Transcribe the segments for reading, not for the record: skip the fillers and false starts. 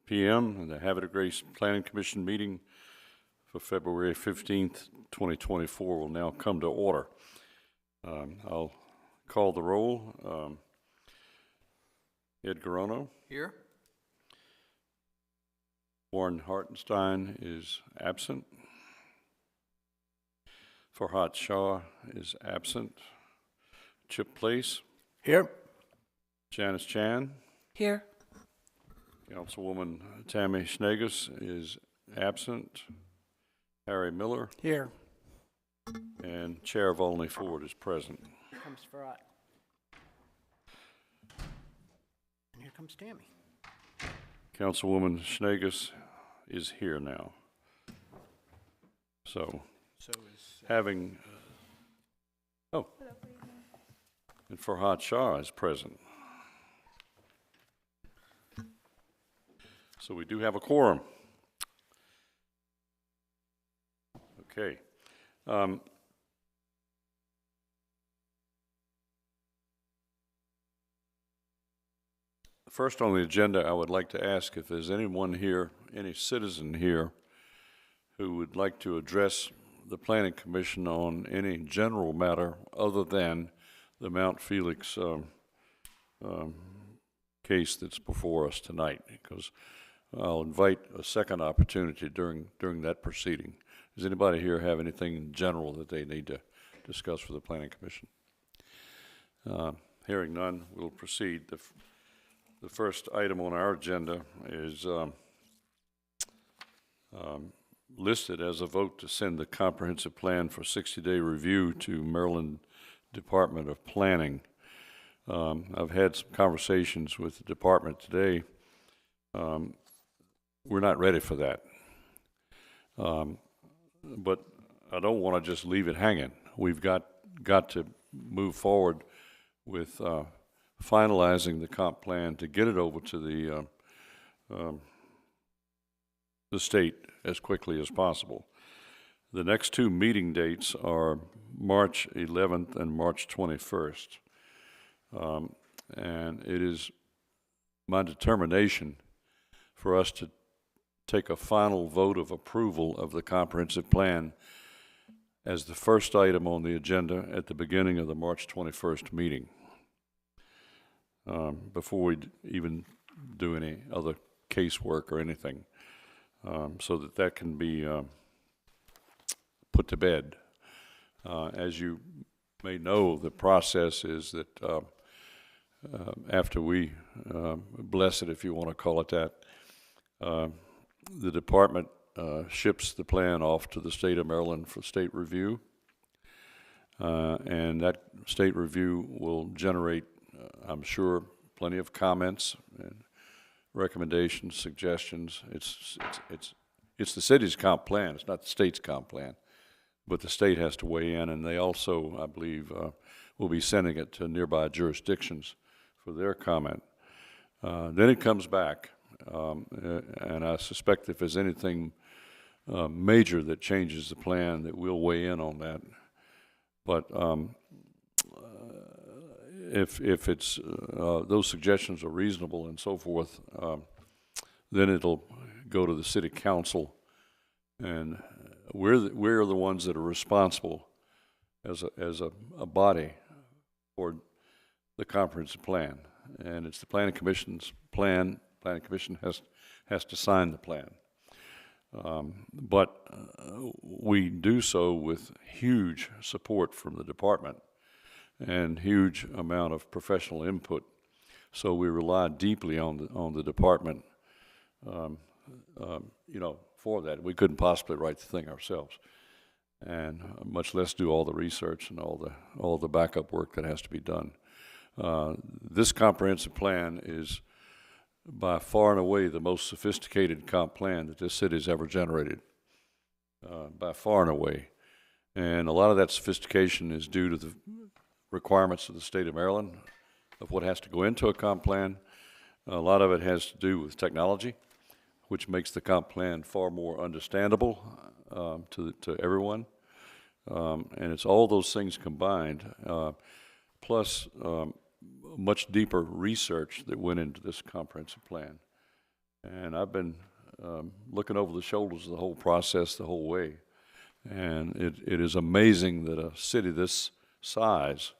p.m. in the Havre Planning Commission meeting for February 15th, 2024 will now come to order. I'll call the roll. Ed Garano. Here. Warren Hartenstein is absent. Farhat Shah is absent. Chip Place. Here. Janice Chan. Here. Councilwoman Tammy Schnegus is absent. Harry Miller. Here. And Chair Volney Ford is present. Here comes Farhat. And here comes Tammy. Councilwoman Schnegus is here now. So is having, and Farhat Shah is present. So we do have a quorum. Okay. First on the agenda, I would like to ask if there's anyone here, any citizen here, who would like to address the Planning Commission on any general matter other than the Mount Felix case that's before us tonight, because I'll invite a second opportunity during that proceeding. Does anybody here have anything in general that they need to discuss for the Planning Commission? Hearing none, we'll proceed. The first item on our agenda is listed as a vote to send the comprehensive plan for 60-day review to Maryland Department of Planning. I've had some conversations with the department today. We're not ready for that. But I don't want to just leave it hanging. We've got to move forward with finalizing the comp plan to get it over to the state as quickly as possible. The next two meeting dates are March 11th and March 21st. And it is my determination for us to take a final vote of approval of the comprehensive plan as the first item on the agenda at the beginning of the March 21st meeting, before we even do any other casework or anything, so that can be put to bed. As you may know, the process is that after we bless it, if you want to call it that, the department ships the plan off to the state of Maryland for state review, and that state review will generate, I'm sure, plenty of comments and recommendations, suggestions. It's the city's comp plan. It's not the state's comp plan, but the state has to weigh in, and they also, I believe, will be sending it to nearby jurisdictions for their comment. Then it comes back. And I suspect if there's anything major that changes the plan, that we'll weigh in on that. But if it's those suggestions are reasonable and so forth, then it'll go to the city council, and we're the ones that are responsible as a body for the comprehensive plan, and it's the Planning Commission's plan. Planning Commission has to sign the plan, but we do so with huge support from the department and huge amount of professional input. So we rely deeply on the department, for that. We couldn't possibly write the thing ourselves, and much less do all the research and all the backup work that has to be done. This comprehensive plan is by far and away the most sophisticated comp plan that this city's ever generated, by far and away. And a lot of that sophistication is due to the requirements of the state of Maryland of what has to go into a comp plan. A lot of it has to do with technology, which makes the comp plan far more understandable to everyone. And it's all those things combined, plus much deeper research that went into this comprehensive plan. And I've been looking over the shoulders of the whole process the whole way. And it is amazing that a city this size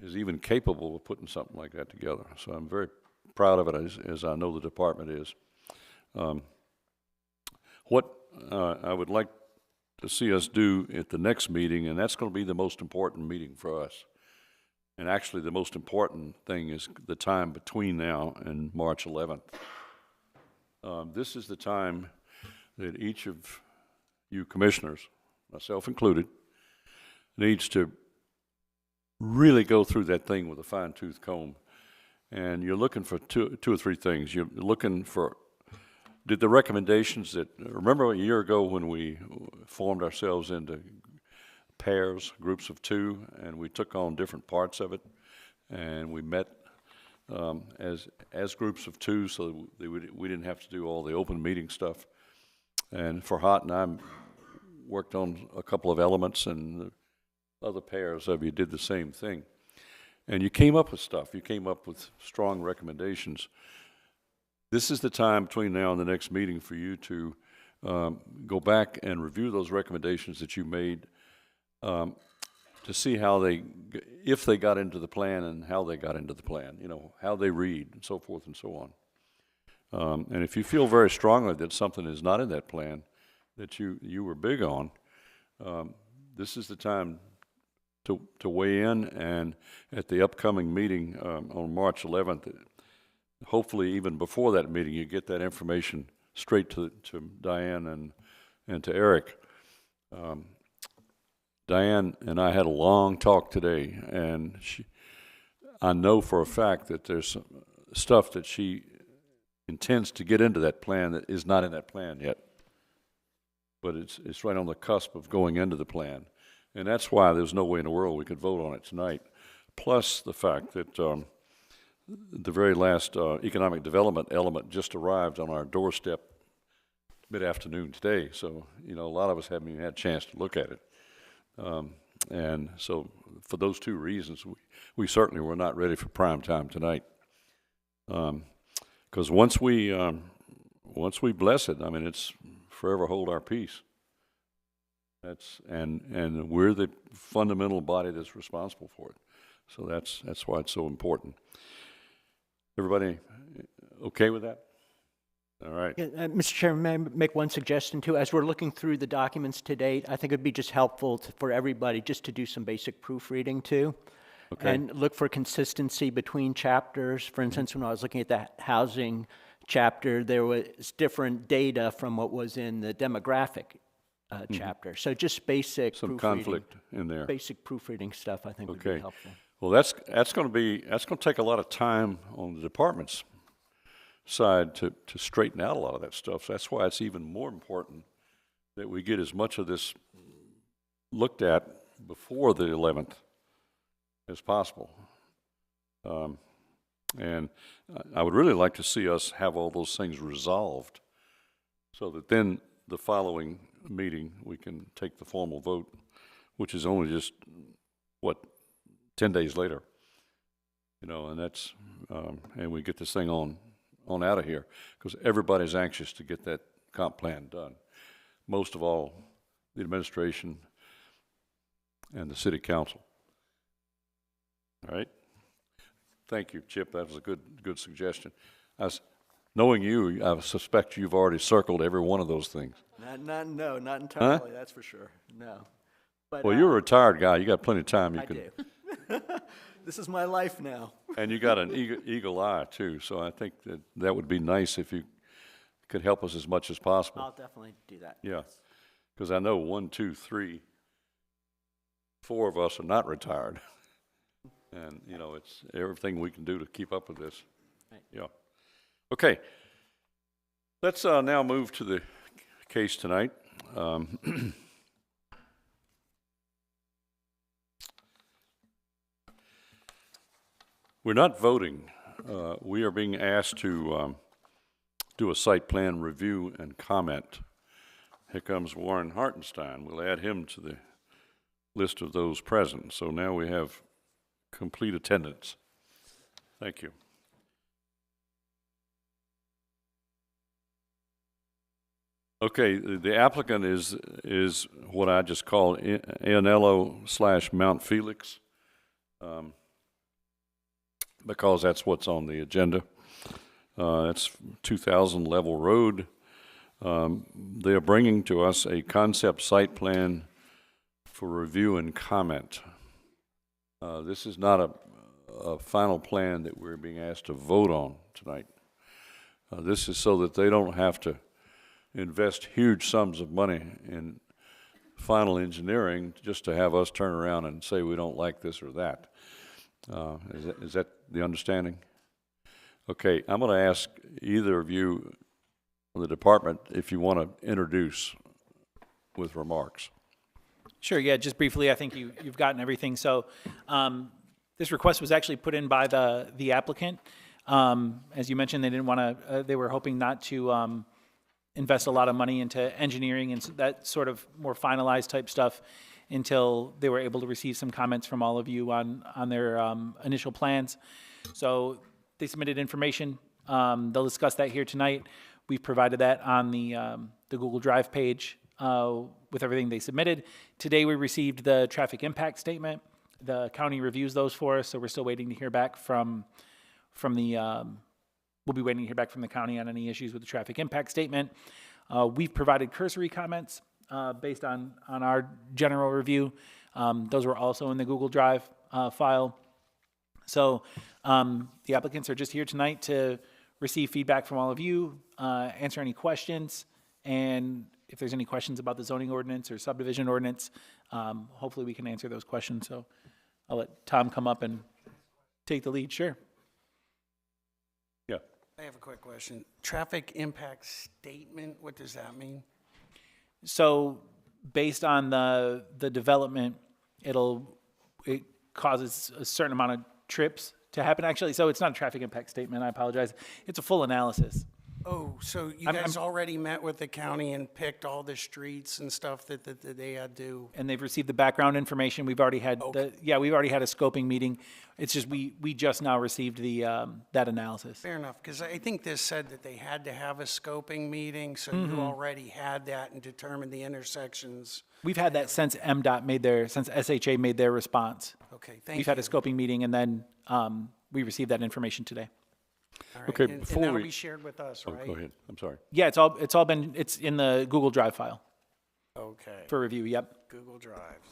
is even capable of putting something like that together. So I'm very proud of it, as I know the department is. What I would like to see us do at the next meeting, and that's going to be the most important meeting for us. And actually the most important thing is the time between now and March 11th. This is the time that each of you commissioners, myself included, needs to really go through that thing with a fine-tooth comb. And you're looking for two or three things. You're looking for, did the recommendations that, remember a year ago when we formed ourselves into pairs, groups of two, and we took on different parts of it, and we met as groups of two, so that we didn't have to do all the open meeting stuff. And Farhat and I worked on a couple of elements, and the other pairs of you did the same thing. And you came up with stuff. You came up with strong recommendations. This is the time between now and the next meeting for you to go back and review those recommendations that you made, to see how if they got into the plan and how they got into the plan, you know, how they read and so forth and so on. And if you feel very strongly that something is not in that plan that you were big on, this is the time to weigh in, and at the upcoming meeting on March 11th, hopefully even before that meeting, you get that information straight to Diane and to Eric. Diane and I had a long talk today, and I know for a fact that there's some stuff that she intends to get into that plan that is not in that plan yet. But it's right on the cusp of going into the plan. And that's why there's no way in the world we could vote on it tonight. Plus the fact that the very last economic development element just arrived on our doorstep mid-afternoon today. So, you know, a lot of us haven't even had a chance to look at it. And so for those two reasons, we certainly were not ready for prime time tonight. Because once we bless it, I mean, it's forever hold our peace. And we're the fundamental body that's responsible for it. So that's why it's so important. Everybody okay with that? All right. Yeah, Mr. Chairman, may I make one suggestion too? As we're looking through the documents to date, I think it'd be just helpful for everybody just to do some basic proofreading too. Okay. And look for consistency between chapters. For instance, when I was looking at the housing chapter, there was different data from what was in the demographic chapter. So just basic Some proofreading. conflict in there. Basic proofreading stuff I think would be Okay. helpful. Well, that's going to take a lot of time on the department's side to straighten out a lot of that stuff. So that's why it's even more important that we get as much of this looked at before the 11th as possible. And I would really like to see us have all those things resolved so that then the following meeting we can take the formal vote, which is only just, 10 days later. You know, and that's, and we get this thing on out of here, because everybody's anxious to get that comp plan done. Most of all, the administration and the city council. All right. Thank you, Chip. That was a good suggestion. Knowing you, I suspect you've already circled every one of those things. Not entirely, that's for sure. No. But, Well, you're a retired guy. You got plenty of time. I do. This is my life now. And you got an eagle eye too. So I think that would be nice if you could help us as much as possible. I'll definitely do that. Yeah, because I know 1, 2, 3, 4 of us are not retired, and you know it's everything we can do to keep up with this. Right. Yeah. Okay. Let's now move to the case tonight. We're not voting. We are being asked to do a site plan review and comment. Here comes Warren Hartenstein. We'll add him to the list of those present. So now we have complete attendance. Thank you. Okay, the applicant is what I just call Anello/Mount Felix, because that's what's on the agenda. It's 2,000 level road. They are bringing to us a concept site plan for review and comment. This is not a final plan that we're being asked to vote on tonight. This is so that they don't have to invest huge sums of money in final engineering just to have us turn around and say we don't like this or that. Is that the understanding? Okay, I'm going to ask either of you from the department if you want to introduce with remarks. Sure, yeah, just briefly, I think you've gotten everything. So this request was actually put in by the applicant. As you mentioned, they didn't want to, they were hoping not to invest a lot of money into engineering and that sort of more finalized type stuff until they were able to receive some comments from all of you on their initial plans. So they submitted information. They'll discuss that here tonight. We've provided that on the Google Drive page with everything they submitted. Today we received the traffic impact statement. The county reviews those for us, so we're still waiting to hear back from the, we'll be waiting to hear back from the county on any issues with the traffic impact statement. We've provided cursory comments based on our general review. Those were also in the Google Drive file. So the applicants are just here tonight to receive feedback from all of you, answer any questions, and if there's any questions about the zoning ordinance or subdivision ordinance, hopefully we can answer those questions. So I'll let Tom come up and take the lead. Sure. Yeah. I have a quick question. Traffic impact statement, what does that mean? So based on the development, it causes a certain amount of trips to happen. Actually, so it's not a traffic impact statement. I apologize. It's a full analysis. Oh, so you guys already met with the county and picked all the streets and stuff that they had to? And they've received the background information. We've already had we've already had a scoping meeting. It's just we just now received the that analysis. Fair enough, because I think this said that they had to have a scoping meeting, so you already had that and determined the intersections. We've had that since since SHA made their response. Okay, thank you. We've had a scoping meeting, and then we received that information today. All right. Okay, and before that'll we- be shared with us, Oh, right? go ahead. I'm sorry. Yeah, it's in the Google Drive file Okay, for review. Yep. Google Drive.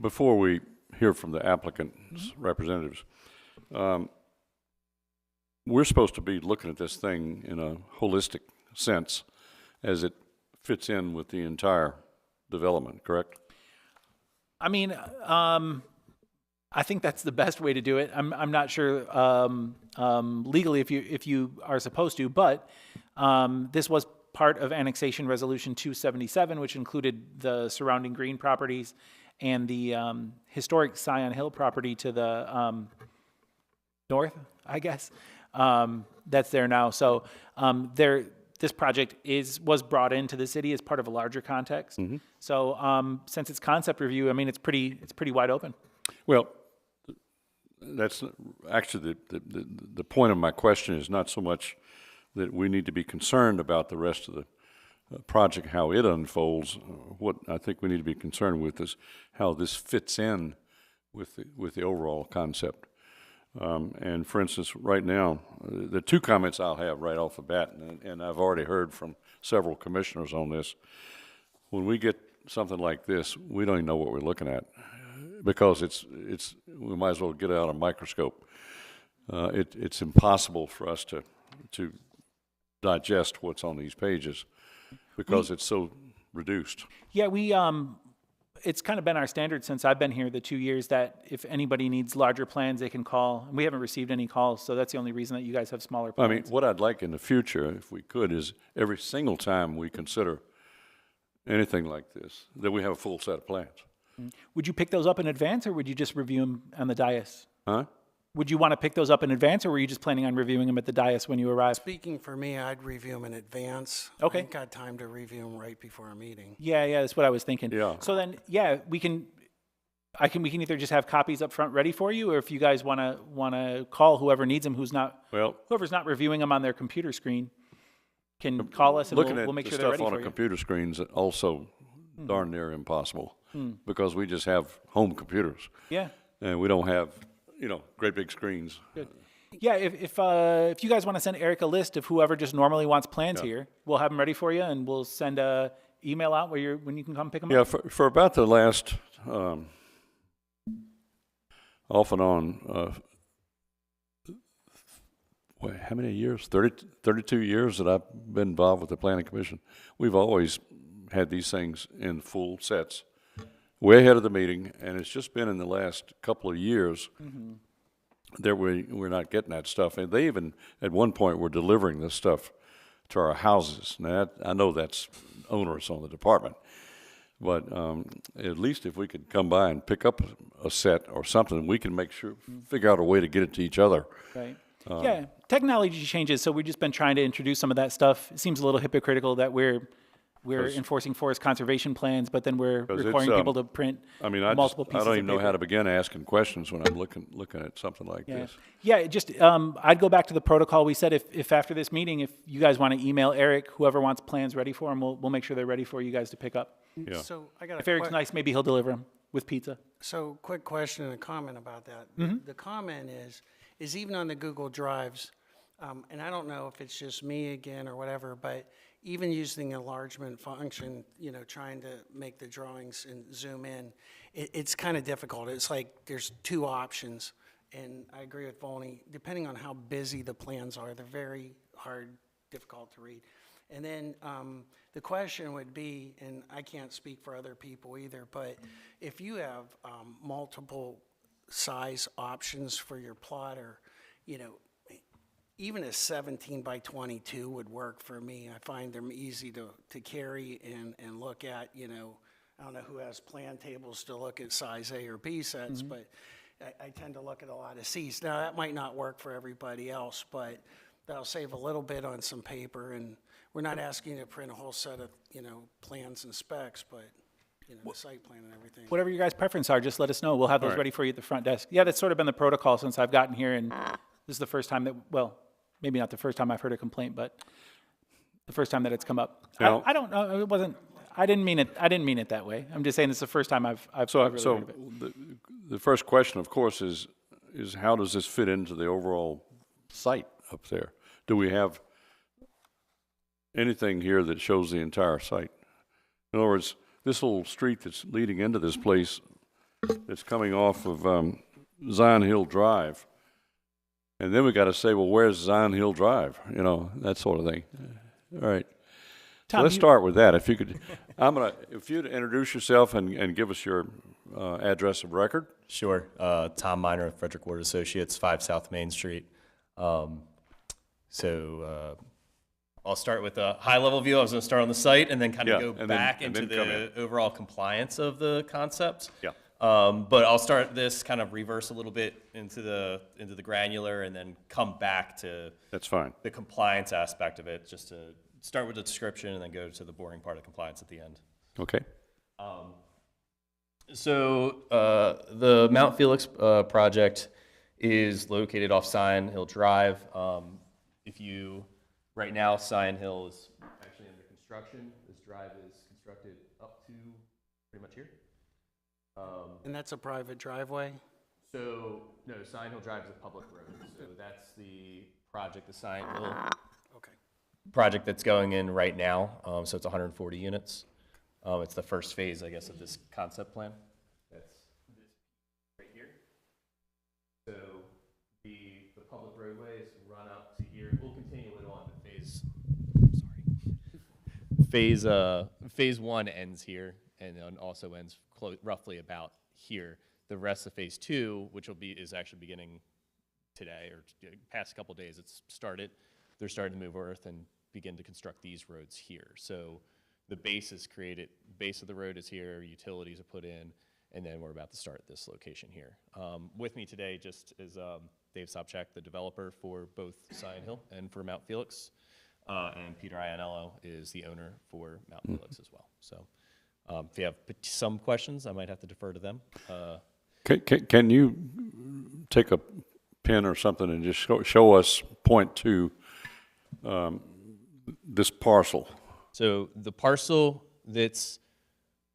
Before we hear from the applicant's representatives, we're supposed to be looking at this thing in a holistic sense as it fits in with the entire development, correct? I mean, I think that's the best way to do it. I'm not sure legally if you are supposed to, but this was part of annexation resolution 277, which included the surrounding green properties and the historic Scion Hill property to the north, I guess. That's there now. So this project was brought into the city as part of a larger context. So since it's concept review, I mean, it's pretty wide open. Well, that's actually the point of my question is not so much that we need to be concerned about the rest of the project, how it unfolds. What I think we need to be concerned with is how this fits in with the overall concept. And for instance, right now, the two comments I'll have right off the bat, and I've already heard from several commissioners on this. When we get something like this, we don't even know what we're looking at, because we might as well get out a microscope. It's impossible for us to digest what's on these pages because it's so reduced. Yeah, it's kind of been our standard since I've been here the 2 years that if anybody needs larger plans, they can call. And we haven't received any calls, so that's the only reason that you guys have smaller plans. I mean, what I'd like in the future, if we could, is every single time we consider anything like this, that we have a full set of plans. Would you pick those up in advance, or would you just review them on the dais? Huh? Would you want to pick those up in advance, or were you just planning on reviewing them at the dais when you arrive? Speaking for me, I'd review them in advance. Okay. I ain't got time to review them right before a meeting. Yeah, that's what I was thinking. Yeah. So then, yeah, we can either just have copies up front ready for you, or if you guys want to call whoever needs them, whoever's not reviewing them on their computer screen. can call us and Looking we'll at make the sure they're stuff ready on for a you. computer screen's also darn near impossible because we just have home computers Yeah. and we don't have, great big screens. Good. Yeah, if you guys want to send Eric a list of whoever just normally wants plans here, we'll have them ready for you, and we'll send a email out when you can come pick them Yeah, up. for about the last, off and on, how many years? 32 years that I've been involved with the Planning Commission. We've always had these things in full sets, way ahead of the meeting, and it's just been in the last couple of years that we're not getting that stuff. And they even, at one point, were delivering this stuff to our houses. Now, I know that's onerous on the department, but at least if we could come by and pick up a set or something, we can figure out a way to get it to each other. Right. Yeah, technology changes, so we've just been trying to introduce some of that stuff. It seems a little hypocritical that we're enforcing forest conservation plans, but then we're 'Cause requiring it's, people to print I multiple pieces don't of even know paper. how to begin asking questions when I'm looking at something like Yeah, this. yeah. Just I'd go back to the protocol. We said if after this meeting, if you guys want to email Eric, whoever wants plans ready for him, we'll make sure they're ready for you guys to pick up. Yeah. So I got If Eric's nice, maybe he'll deliver them with pizza. So quick question and a comment about that. The comment is even on the Google Drives, and I don't know if it's just me again or whatever, but even using the enlargement function, trying to make the drawings and zoom in, it's kind of difficult. It's like there's two options, and I agree with Volney. Depending on how busy the plans are, they're very hard, difficult to read. And then the question would be, and I can't speak for other people either, but if you have multiple size options for your plotter, even a 17 by 22 would work for me. I find them easy to carry and look at, I don't know who has plan tables to look at size A or B sets, but I tend to look at a lot of Cs. Now, that might not work for everybody else, but that'll save a little bit on some paper, and we're not asking you to print a whole set of, plans and specs, but, the site plan and everything. Whatever your guys' preference are, just let us know. We'll have those right. ready for you at the front desk. Yeah, that's sort of been the protocol since I've gotten here, and this is the first time that, well, maybe not the first time I've heard a complaint, but the first time that it's come up. Now- I don't know. It wasn't. I didn't mean it that way. I'm just saying it's the first time I've really heard So of it. the first question, of course, is how does this fit into the overall site up there? Do we have anything here that shows the entire site? In other words, this little street that's leading into this place, that's coming off of Zion Hill Drive, and then we got to say, well, where's Zion Hill Drive? That sort of thing. All right. So Tom, let's start with that. If you could, if you'd introduce yourself and give us your address of record. Sure. Tom Miner of Frederick Ward Associates, 5 South Main Street. I'll start with a high-level view. I was going to start on the site and then kind of Yeah, go and back then into come the overall compliance of the concept. Yeah. But I'll start this kind of reverse a little bit into the granular and then come back to That's fine. the compliance aspect of it, just to start with the description and then go to the boring part of compliance at the end. Okay. So the Mount Felix project is located off Zion Hill Drive. Right now, Zion Hill is actually under construction. This drive is constructed up to pretty much here. And that's a private driveway? So, no, Zion Hill Drive is a public road. So that's the project, the Zion Hill Okay. project that's going in right now. So it's 140 units. It's the first phase, I guess, of this concept plan. That's this right here. So the public roadways run up to here. We'll continue it on to phase 1 ends here, and then also ends roughly about here. The rest of phase 2, which is actually beginning today or past a couple of days, it's started. They're starting to move earth and begin to construct these roads here. So the base is created, base of the road is here, utilities are put in, and then we're about to start this location here. With me today just is Dave Sobchak, the developer for both Zion Hill and for Mount Felix, and Peter Iannello is the owner for Mount Felix as well. So if you have some questions, I might have to defer to them. Can you take a pen or something and just show us, point to This parcel, So the parcel that's,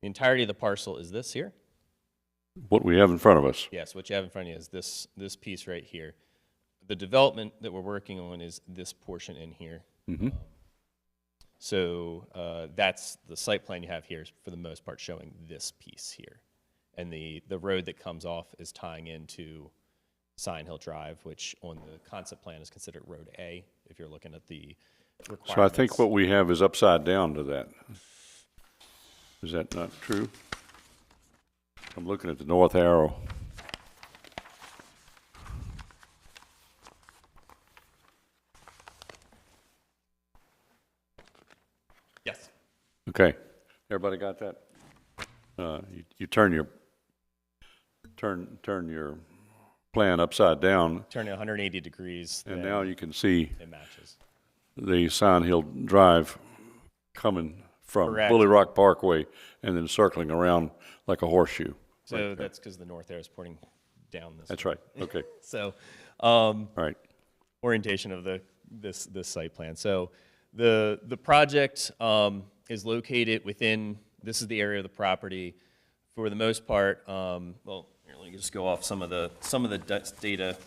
the entirety of the parcel is this here? what we have in front of us. Yes, what you have in front of you is this piece right here. The development that we're working on is this portion in here. So that's the site plan you have here is for the most part showing this piece here. And the road that comes off is tying into Sign Hill Drive, which on the concept plan is considered Road A, if you're looking at the requirements. So I think what we have is upside down to that. Is that not true? I'm looking at the north arrow. Yes. Okay, everybody got that? You turn your plan upside down, Turn it 180 degrees. and then now you can see it matches. the Sign Hill Drive coming from Correct. Bully Rock Parkway and then circling around like a horseshoe. So that's because the north arrow is pointing down this That's way. right. Okay. So All right. orientation of this site plan. So the project is located within, this is the area of the property. For the most part, well, here, let me just go off some of the data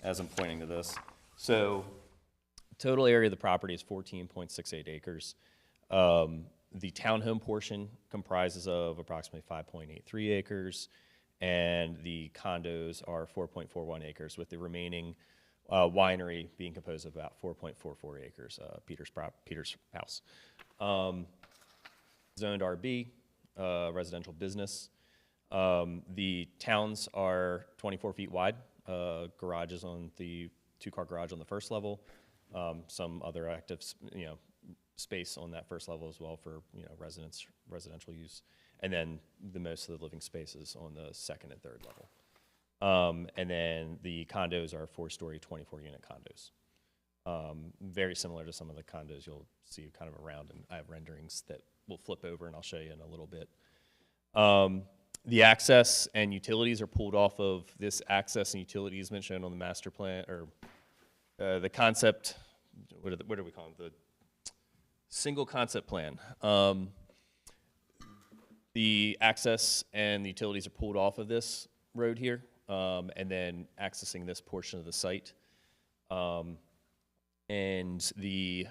as I'm pointing to this. So total area of the property is 14.68 acres. The townhome portion comprises of approximately 5.83 acres, and the condos are 4.41 acres, with the remaining winery being composed of about 4.44 acres, Peter's house. Zoned RB, residential business. The towns are 24 feet wide, garages on the two-car garage on the first level, some other active, space on that first level as well for, residential use. And then the most of the living spaces on the second and third level. And then the condos are 4-story, 24-unit condos. Very similar to some of the condos you'll see kind of around, and I have renderings that we'll flip over and I'll show you in a little bit. The access and utilities are pulled off of this access and utilities mentioned on the master plan, or the concept, what do we call it? The single concept plan. The access and the utilities are pulled off of this road here, and then accessing this portion of the site. And the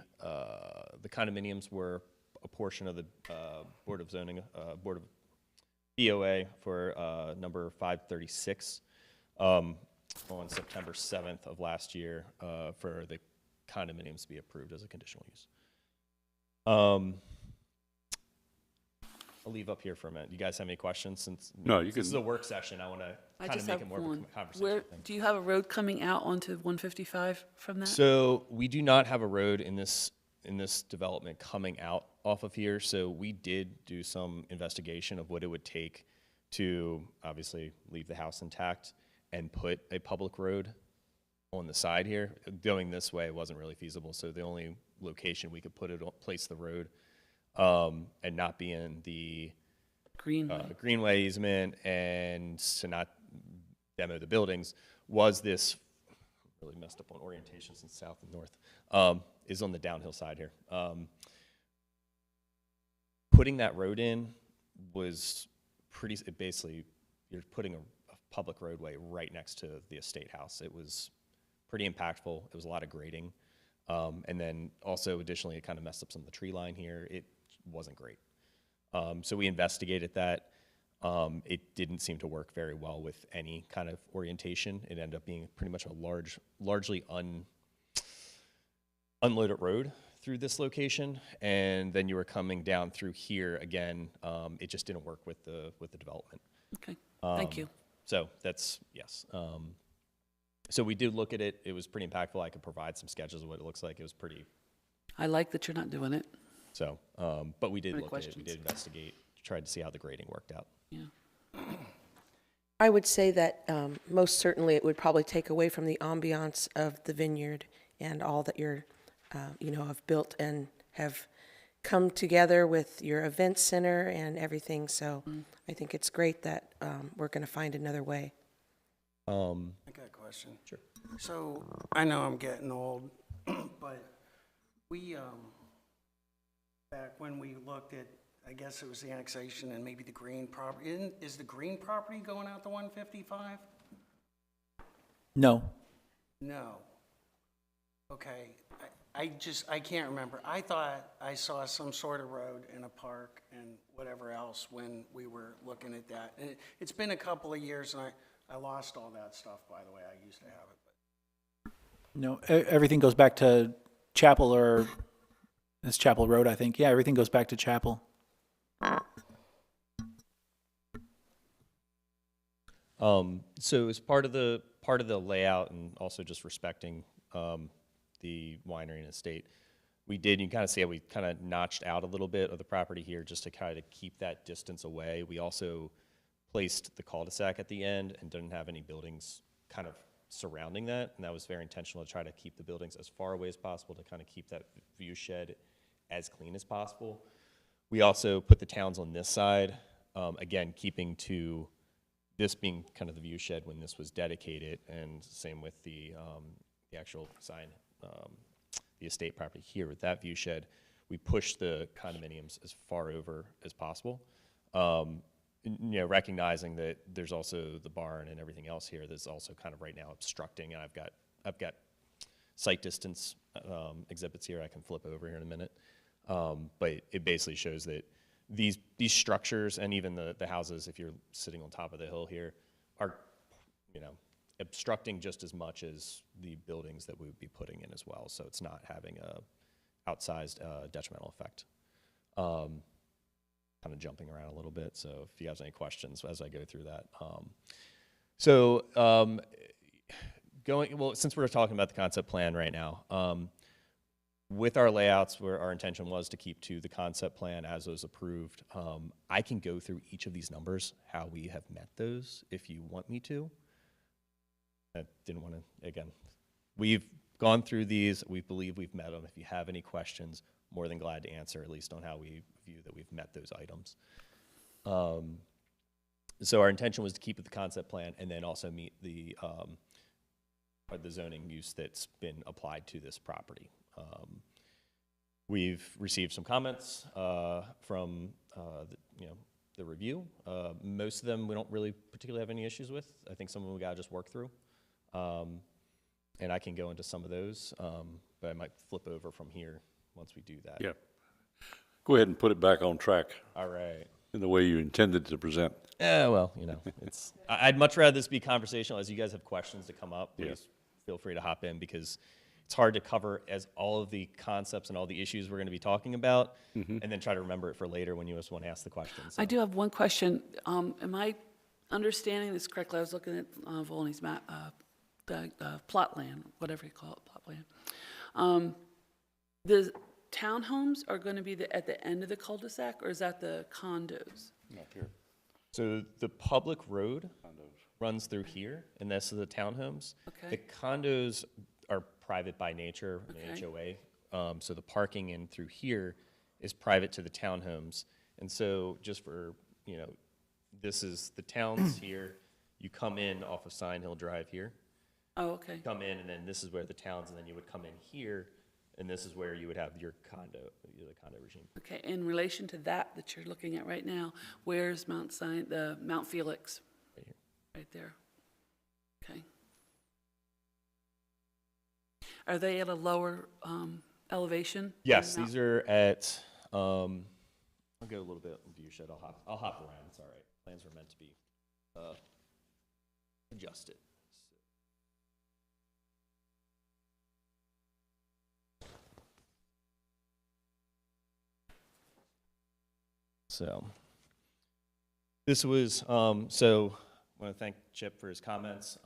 condominiums were a portion of the Board of Zoning, Board of BOA for number 536 on September 7th of last year for the condominiums to be approved as a conditional use. I'll leave up here for a minute. You guys have any questions? Since No, you this is can- a work session, I want to I kind of just make have it more of one. a conversation Where, thing. do you have a road coming out onto 155 from that? So we do not have a road in this development coming out off of here. So we did do some investigation of what it would take to obviously leave the house intact and put a public road on the side here. Going this way wasn't really feasible. So the only location we could place the road and not be in the Greenway. greenway easement and to not demo the buildings was this, really messed up on orientation since south and north, is on the downhill side here. Putting that road in was basically, you're putting a public roadway right next to the estate house. It was pretty impactful. It was a lot of grading. And then also additionally, it kind of messed up some of the tree line here. It wasn't great. So we investigated that. It didn't seem to work very well with any kind of orientation. It ended up being pretty much a largely unloaded road through this location, and then you were coming down through here again. It just didn't work with the development. Okay, thank you. So that's, yes. So we did look at it. It was pretty impactful. I could provide some sketches of what it looks like. It was pretty. I like that you're not doing it. So, but we did Any look at it. We questions? did investigate, tried to see how the grading worked out. Yeah. I would say that most certainly it would probably take away from the ambiance of the vineyard and all that you're, have built and have come together with your event center and everything. So I think it's great that we're going to find another way. I got a question. Sure. So I know I'm getting old, but We, back when we looked at, I guess it was the annexation and maybe the green property, is the green property going out to 155? No. No. Okay, I can't remember. I thought I saw some sort of road and a park and whatever else when we were looking at that. And it's been a couple of years and I lost all that stuff, by the way. I used to have it, but. No, everything goes back to Chapel, or it's Chapel Road, I think. Yeah, everything goes back to Chapel. So as part of the layout and also just respecting the winery and estate, we did, you kind of see how we kind of notched out a little bit of the property here just to kind of keep that distance away. We also placed the cul-de-sac at the end and didn't have any buildings kind of surrounding that, and that was very intentional to try to keep the buildings as far away as possible to kind of keep that view shed as clean as possible. We also put the towns on this side, again, keeping to this being kind of the view shed when this was dedicated, and same with the actual sign, the estate property here with that view shed. We pushed the condominiums as far over as possible. Recognizing that there's also the barn and everything else here that's also kind of right now obstructing, and I've got site distance exhibits here I can flip over here in a minute. But it basically shows that these structures and even the houses, if you're sitting on top of the hill here, are, obstructing just as much as the buildings that we would be putting in as well. So it's not having a outsized detrimental effect. Kind of jumping around a little bit, so if you have any questions as I go through that. Since we're talking about the concept plan right now, with our layouts, where our intention was to keep to the concept plan as was approved, I can go through each of these numbers, how we have met those, if you want me to. I didn't want to, again, we've gone through these, we believe we've met them. If you have any questions, more than glad to answer, at least on how we view that we've met those items. So our intention was to keep with the concept plan and then also meet the zoning use that's been applied to this property. We've received some comments from the review. Most of them we don't really particularly have any issues with. I think some of them we gotta just work through. And I can go into some of those, but I might flip over from here once we do that. Yeah. Go ahead and put it back on track All right. in the way you intended to present. Yeah, well, it's. I'd much rather this be conversational. As you guys have questions to come up, please feel free to hop in, because it's hard to cover as all of the concepts and all the issues we're going to be talking about, and then try to remember it for later when you just want to ask the questions. I do have one question. Am I understanding this correctly? I was looking at Volney's map, the plot land, whatever you call it, plot plan. The townhomes are going to be at the end of the cul-de-sac, or is that the condos? Up here. So the public road runs through here, and this is the townhomes. Okay. The condos are private by nature, an Okay. HOA. So the parking in through here is private to the townhomes. And so just for, this is the towns here. You come in off of Sign Hill Drive here. Oh, okay. Come in, and then this is where the towns, and then you would come in here, and this is where you would have your condo, the condo regime. Okay, in relation to that you're looking at right now, where's Mount Felix? Right here. Right there. Okay. Are they at a lower elevation? Yes, than these are at. I'll go a little bit on view shed. I'll hop around. It's all right. Plans were meant to be adjusted. So this was so. I want to thank Chip for his comments.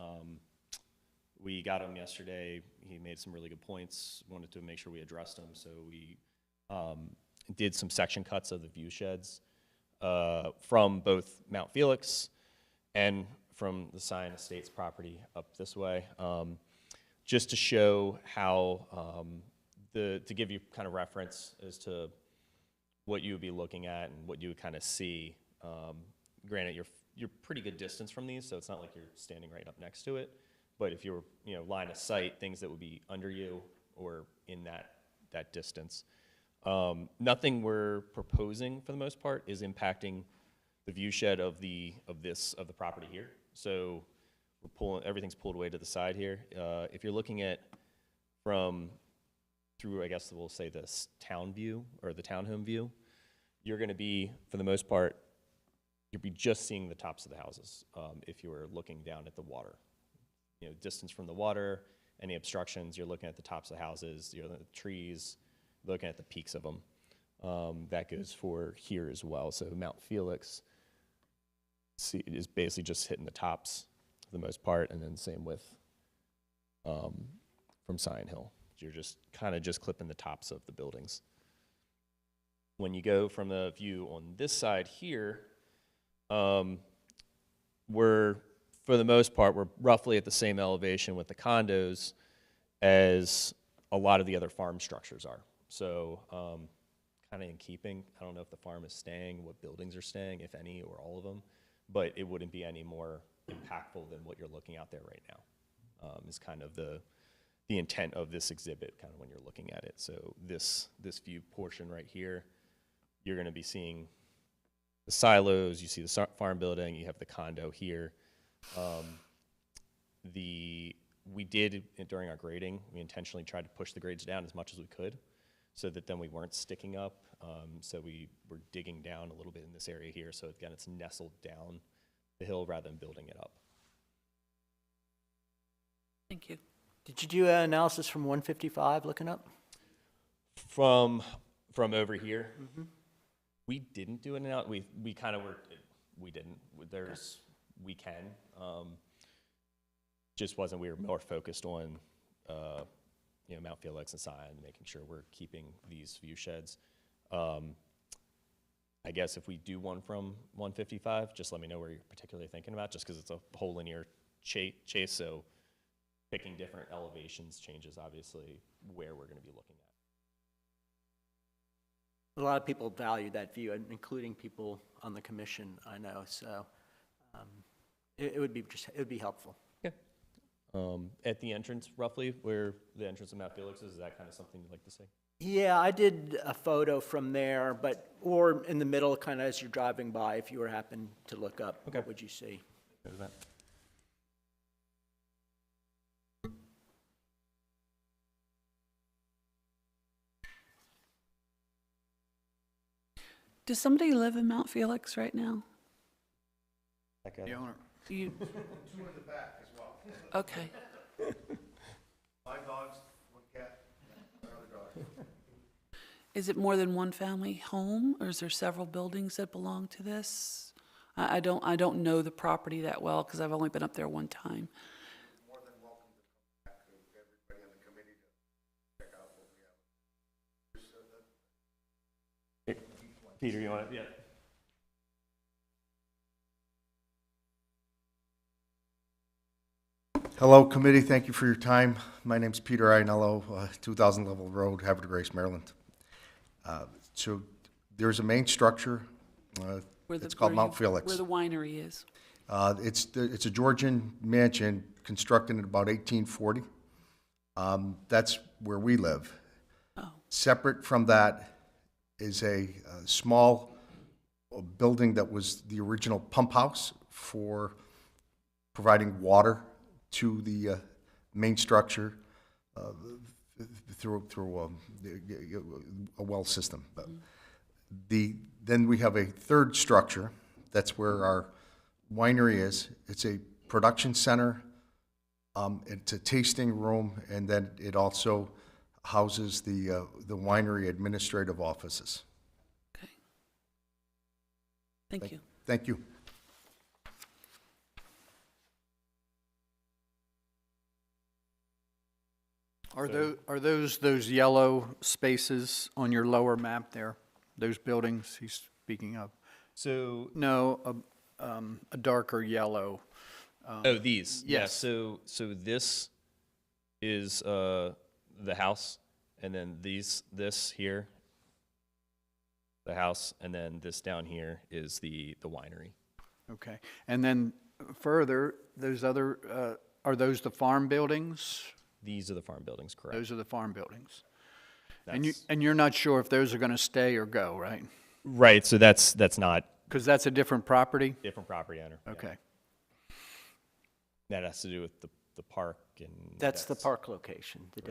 We got him yesterday. He made some really good points. Wanted to make sure we addressed them. So we did some section cuts of the view sheds from both Mount Felix and from the Scion Estates property up this way, just to show how to give you kind of reference as to what you would be looking at and what you would kind of see. Granted, you're pretty good distance from these, so it's not like you're standing right up next to it. But if you were, line of sight, things that would be under you or in that that distance. Nothing we're proposing for the most part is impacting the view shed of the property here. So everything's pulled away to the side here. If you're looking at through, I guess we'll say this town view or the townhome view, you're going to be, for the most part, you'll be just seeing the tops of the houses if you were looking down at the water. You know, distance from the water, any obstructions, you're looking at the tops of the houses, you're looking at the trees, looking at the peaks of them. That goes for here as well. So Mount Felix is basically just hitting the tops for the most part, and then same with from Scion Hill. You're just kind of just clipping the tops of the buildings. When you go from the view on this side here, we're, for the most part, we're roughly at the same elevation with the condos as a lot of the other farm structures are. So kind of in keeping, I don't know if the farm is staying, what buildings are staying, if any, or all of them, but it wouldn't be any more impactful than what you're looking out there right now, is kind of the intent of this exhibit, kind of when you're looking at it. So this view portion right here, you're going to be seeing the silos, you see the farm building, you have the condo here. We did, during our grading, we intentionally tried to push the grades down as much as we could so that then we weren't sticking up. So we were digging down a little bit in this area here. So again, it's nestled down the hill rather than building it up. Thank you. Did you do an analysis from 155 looking up? From over here, we didn't do an analysis. We kind of were, we didn't. We can. Just wasn't, we were more focused on, Mount Felix and Scion, making sure we're keeping these view sheds. I guess if we do one from 155, just let me know where you're particularly thinking about, just because it's a whole linear chase, so picking different elevations changes, obviously, where we're going to be looking at. A lot of people value that view, including people on the commission, I know, so it would be helpful. Yeah. At the entrance, roughly, where the entrance of Mount Felix is that kind of something you'd like to see? Yeah, I did a photo from there, or in the middle, kind of as you're driving by, if you were happen to look up, Okay. What would you see? There's that. Does somebody live in Mount Felix right now? The owner. You, Two in the back as well. okay. 5 dogs, 1 cat, another dog. Is it more than one family home, or is there several buildings that belong to this? I don't know the property that well, because I've only been up there one time. More than welcome to come back to everybody on the committee to check out what we have. Peter, you want it? Yeah. Hello, committee. Thank you for your time. My name's Peter Ianello, 2000 Level Road, Havre de Grace, Maryland. So there's a main structure. It's called Mount Felix. Where the winery is. It's a Georgian mansion constructed in about 1840. That's where we live. Oh, Separate from that is a small building that was the original pump house for providing water to the main structure through a well system. Then we have a third structure. That's where our winery is. It's a production center. It's a tasting room, and then it also houses the winery administrative offices. okay. Thank you. Thank you. Are those yellow spaces on your lower map there? Those buildings he's speaking of? So, No, a darker yellow. these. Yeah, yes. so this is the house, and then this here, the house, and then this down here is the winery. Okay. And then further, those other, are those the farm buildings? These are the farm buildings, correct? Those are the farm buildings. And you're not sure if those are going to stay or go, right? Right, so that's not Because that's a different property? different property owner. Yeah. Okay. That has to do with the park and. That's the park location, the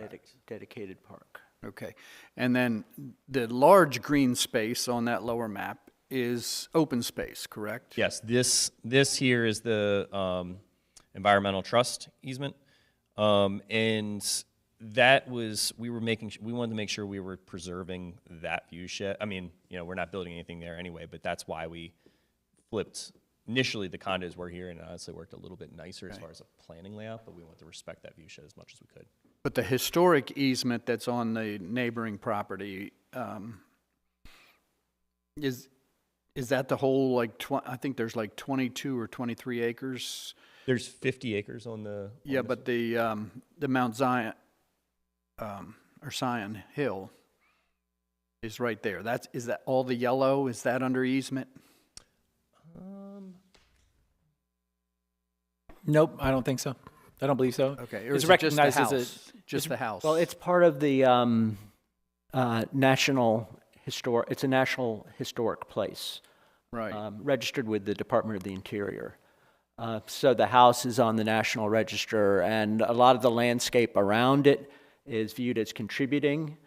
dedicated park. Okay. And then the large green space on that lower map is open space, correct? Yes, this here is the environmental trust easement. And that was, we wanted to make sure we were preserving that view shed. I mean, we're not building anything there anyway, but that's why we flipped. Initially, the condos were here, and it honestly worked a little bit nicer as far as a planning layout, but we wanted to respect that view shed as much as we could. But the historic easement that's on the neighboring property, is that the whole, like, I think there's like 22 or 23 acres? There's 50 acres on the. Yeah, but the Mount Zion, or Zion Hill is right there. Is that all the yellow? Is that under easement? Nope, I don't think so. I don't believe so. Okay, or It's is it just the recognized as a- house? Just the house? Well, it's part of the it's a national historic place, Right. registered with the Department of the Interior. So the house is on the National Register, and a lot of the landscape around it is viewed as contributing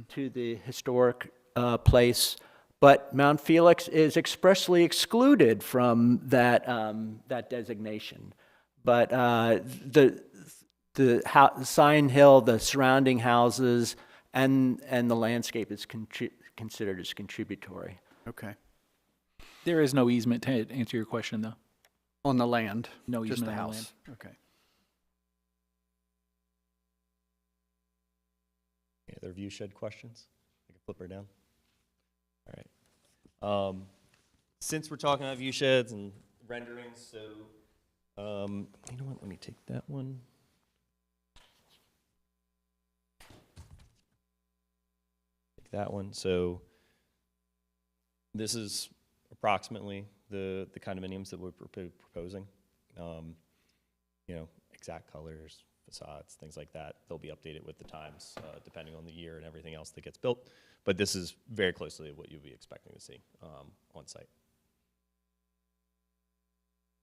to the historic place. But Mount Felix is expressly excluded from that designation. But the Zion Hill, the surrounding houses, and the landscape is considered as contributory. Okay. There is no easement to answer your question, though. On the land? No Just easement the on the house? Okay. Any other view shed questions? I can flip her down. All right. Since we're talking about view sheds and renderings, so you know what? Let me take that one. Take that one. So this is approximately the condominiums that we're proposing. Exact colors, facades, things like that. They'll be updated with the times, depending on the year and everything else that gets built. But this is very closely what you'll be expecting to see on site.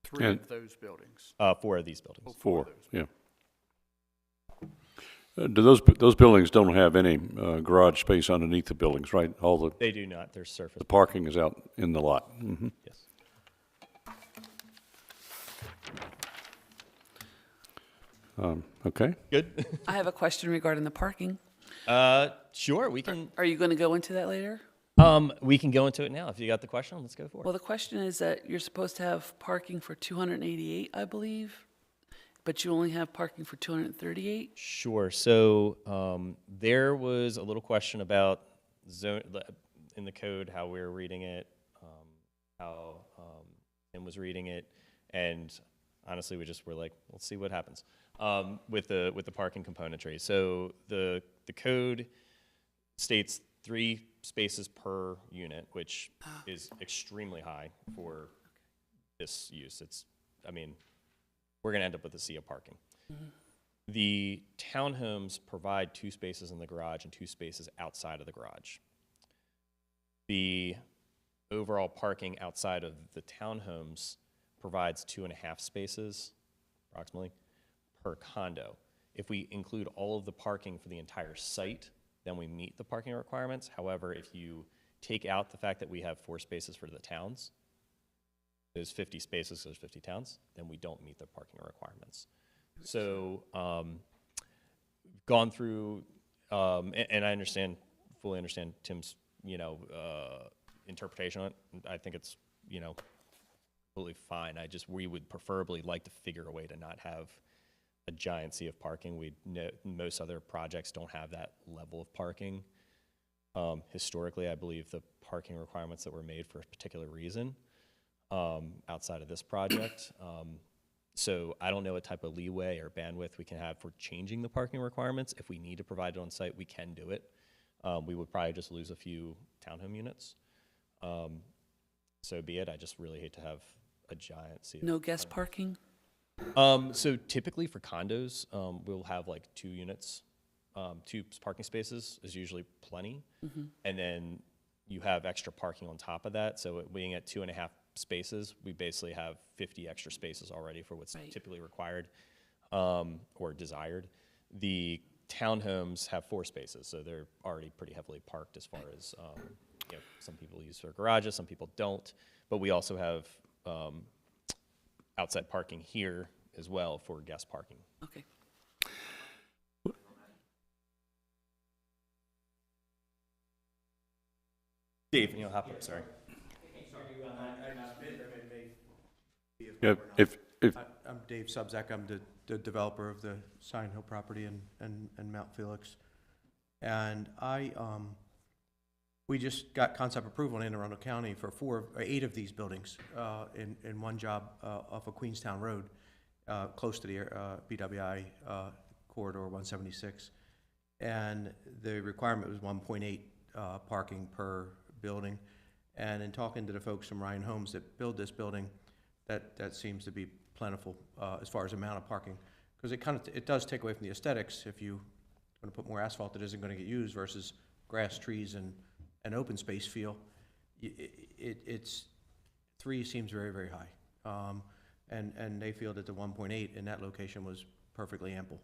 Three And- of those buildings. 4 of these buildings. Four, yeah. Do those buildings don't have any garage space underneath the buildings, right? All the They do not. They're surface. parking is out in the lot. Yes. Okay. Good. I have a question regarding the parking. Sure. We can. Are you going to go into that later? We can go into it now. If you got the question, let's go for it. Well, the question is that you're supposed to have parking for 288, I believe, but you only have parking for 238? Sure. So there was a little question about zone in the code, how we were reading it, how Tim was reading it, and honestly, we just were like, let's see what happens with the parking componentry. So the code states 3 spaces per unit, which is extremely high for this use. We're going to end up with a sea of parking. The townhomes provide 2 spaces in the garage and 2 spaces outside of the garage. The overall parking outside of the townhomes provides 2.5 spaces, approximately, per condo. If we include all of the parking for the entire site, then we meet the parking requirements. However, if you take out the fact that we have 4 spaces for the towns, there's 50 spaces, there's 50 towns, then we don't meet the parking requirements. So, gone through, and I fully understand Tim's, interpretation on it. I think it's, completely fine. We would preferably like to figure a way to not have a giant sea of parking. Most other projects don't have that level of parking. Historically, I believe the parking requirements that were made for a particular reason outside of this project. So I don't know what type of leeway or bandwidth we can have for changing the parking requirements. If we need to provide it on site, we can do it. We would probably just lose a few townhome units. So be it. I just really hate to have a giant sea. No guest parking? So typically for condos, we'll have like 2 units two parking spaces is usually plenty. And then you have extra parking on top of that. So being at 2.5 spaces, we basically have 50 extra spaces already for what's Right. typically required or desired. The townhomes have 4 spaces, so they're already pretty heavily parked as far as, some people use their garages, some people don't. But we also have outside parking here as well for guest parking. Okay. Dave, hop up, sorry. Yeah, if, I'm Dave Subzak. I'm the developer of the Sign Hill property and Mount Felix. And we just got concept approval in Anne Arundel County for 8 of these buildings in one job off of Queenstown Road, close to the BWI corridor 176. And the requirement was 1.8 parking per building. And in talking to the folks from Ryan Homes that build this building, that seems to be plentiful as far as amount of parking, because it does take away from the aesthetics if you want to put more asphalt that isn't going to get used versus grass, trees, and an open space feel. It's 3 seems very, very high, and they feel that the 1.8 in that location was perfectly ample.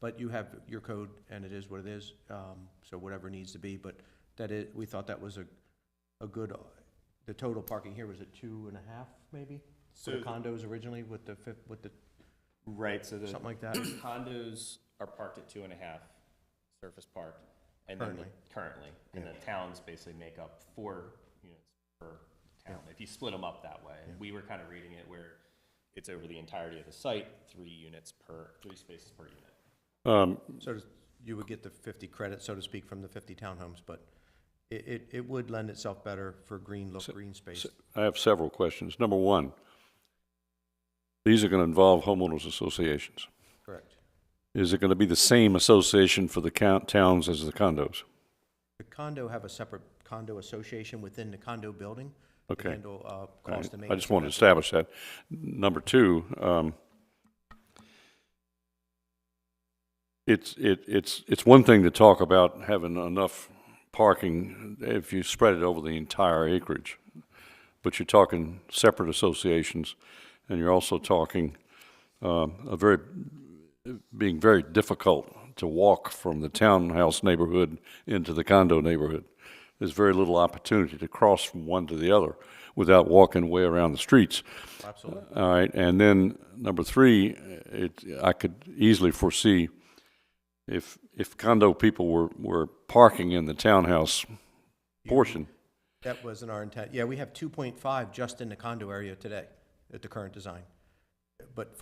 But you have your code, and it is what it is. So whatever needs to be, but we thought that was a good. The total parking here was at 2.5, maybe, for the condos originally with the Right, so the something like that. condos are parked at 2.5 surface parked, and then currently, and the towns basically make up 4 units per town. If you split them up that way, we were kind of reading it where it's over the entirety of the site, 3 spaces per unit. So you would get the 50 credits, so to speak, from the 50 townhomes, but it would lend itself better for green space. I have several questions. Number one, these are going to involve homeowners associations. Correct. Is it going to be the same association for the towns as the condos? The condo have a separate condo association within the condo building. They Okay. handle cost and maintenance. I just wanted to establish that. Number two, it's one thing to talk about having enough parking if you spread it over the entire acreage, but you're talking separate associations, and you're also talking being very difficult to walk from the townhouse neighborhood into the condo neighborhood. There's very little opportunity to cross from one to the other without walking way around the streets. Absolutely. All right, and then number 3, I could easily foresee if condo people were parking in the townhouse portion. That wasn't our intent. Yeah, we have 2.5 just in the condo area today at the current design. But